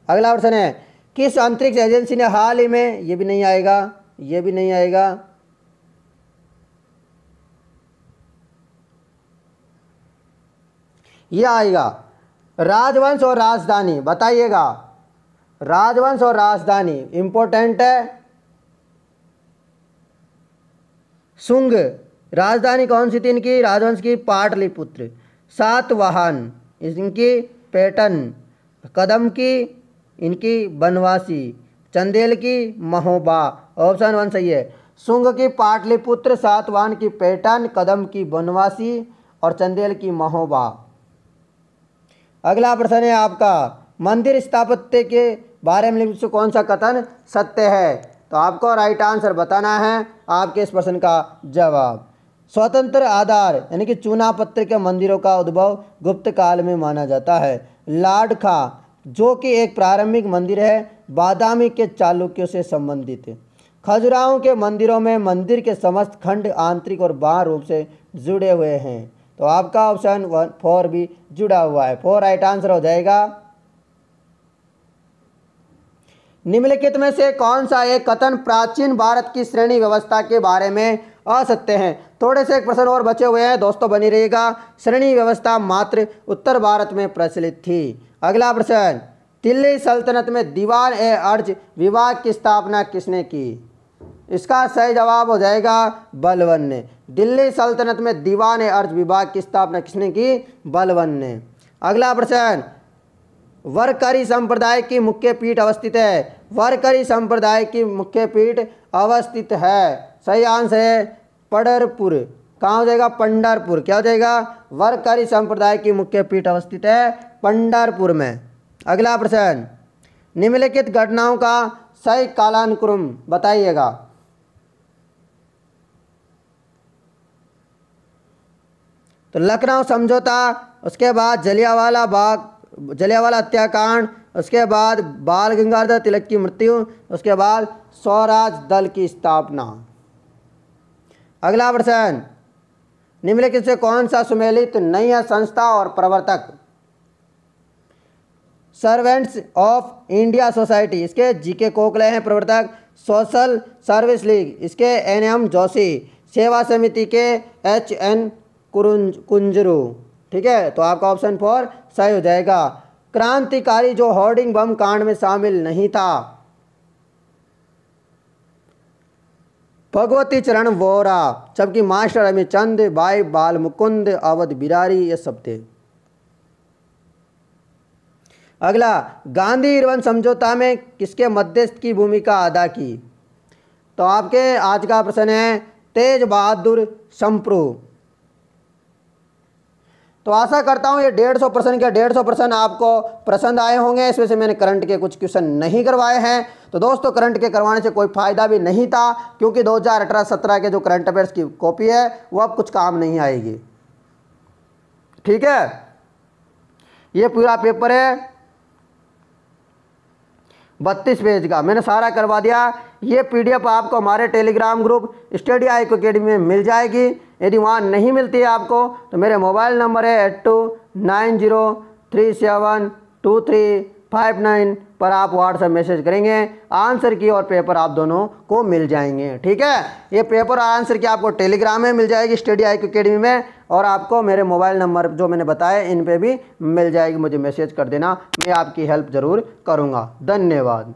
अगला प्रश्न है, किस अंतरिक्ष एजेंसी ने हाल ही में, ये भी नहीं आएगा, ये भी नहीं आएगा। ये आएगा, राजवंश और राजधानी बताइएगा। राजवंश और राजधानी इंपॉर्टेंट है। शुंग राजधानी कौन सी थी इनकी? राजवंश की पाटलिपुत्र। सातवाहन इनकी पैटर्न। कदम की इनकी बनवासी। चंदेल की महोबा। ऑप्शन 1 सही है। शुंग की पाटलिपुत्र, सातवाहन की पैटर्न, कदम की बनवासी और चंदेल की महोबा। अगला प्रश्न है आपका, मंदिर स्थापत्य के बारे में लिखित कौन सा कथन सत्य है? तो आपको राइट आंसर बताना है आपके इस प्रश्न का जवाब। स्वतंत्र आधार यानी कि चूना पत्थर के मंदिरों का उद्भव गुप्त काल में माना जाता है। लाडखा जो कि एक प्रारंभिक मंदिर है, बादामी के चालुक्यों से संबंधित है। खजुराहो के मंदिरों में मंदिर के समस्त खंड आंतरिक और बाह्य रूप से जुड़े हुए हैं। तो आपका ऑप्शन 4 भी जुड़ा हुआ है। 4 राइट आंसर हो जाएगा। निम्नलिखित में से कौन सा एक कथन प्राचीन भारत की श्रेणी व्यवस्था के बारे में असत्य है? थोड़े से एक प्रश्न और बचे हुए हैं दोस्तों, बनी रहिएगा। श्रेणी व्यवस्था मात्र उत्तर भारत में प्रचलित थी। अगला प्रश्न, दिल्ली सल्तनत में दीवान ए अर्ज विभाग की स्थापना किसने की? इसका सही जवाब हो जाएगा बलबन ने। दिल्ली सल्तनत में दीवान ए अर्ज विभाग की स्थापना किसने की? बलबन ने। अगला प्रश्न, वरकरी संप्रदाय की मुख्य पीठ अवस्थित है। वरकरी संप्रदाय की मुख्य पीठ अवस्थित है, सही आंसर है पंढरपुर। कहाँ हो जाएगा? पंढरपुर। क्या हो जाएगा? वरकरी संप्रदाय की मुख्य पीठ अवस्थित है पंढरपुर में। अगला प्रश्न, निम्नलिखित घटनाओं का सही कालानुक्रम बताइएगा। तो लखनऊ समझौता, उसके बाद जलियांवाला हत्याकांड, उसके बाद बाल गंगाधर तिलक की मृत्यु, उसके बाद स्वराज दल की स्थापना। अगला प्रश्न, निम्नलिखित से कौन सा सुमेलित नहीं है संस्था और प्रवर्तक? सर्वेंट्स ऑफ इंडिया सोसाइटी, इसके जीके कोकले हैं प्रवर्तक। सोशल सर्विस लीग, इसके NM जोशी। सेवा समिति के HN कुंजरू। ठीक है, तो आपका ऑप्शन 4 सही हो जाएगा। क्रांतिकारी जो होर्डिंग बम कांड में शामिल नहीं था। भगवती चरण वोरा, जबकि मास्टर अमीचंद, भाई बाल मुकुंद, अवध बिरारी ये सब थे। अगला, गांधी इरविन समझौता में किसके मध्यस्थ की भूमिका अदा की? तो आपके आज का प्रश्न है तेज बहादुर संप्रू। तो आशा करता हूँ ये 150 प्रश्न के 150 प्रश्न आपको पसंद आए होंगे। इसमें से मैंने करंट के कुछ क्वेश्चन नहीं करवाए हैं। तो दोस्तों करंट के करवाने से कोई फ़ायदा भी नहीं था, क्योंकि 2018-17 के जो करंट अफेयर्स की कॉपी है वो अब कुछ काम नहीं आएगी। ठीक है, ये पूरा पेपर है 32 पेज का, मैंने सारा करवा दिया। ये PDF आपको हमारे Telegram group study IQ academy में मिल जाएगी। यदि वहाँ नहीं मिलती है आपको तो मेरे मोबाइल नंबर है 8290372359 पर आप व्हाट्सएप मैसेज करेंगे, आंसर की और पेपर आप दोनों को मिल जाएंगे। ठीक है, ये पेपर और आंसर की आपको टेलीग्राम में मिल जाएगी स्टडी IQ अकेडमी में, और आपको मेरे मोबाइल नंबर जो मैंने बताया इन पे भी मिल जाएगी। मुझे मैसेज कर देना, मैं आपकी हेल्प ज़रूर करूँगा। धन्यवाद।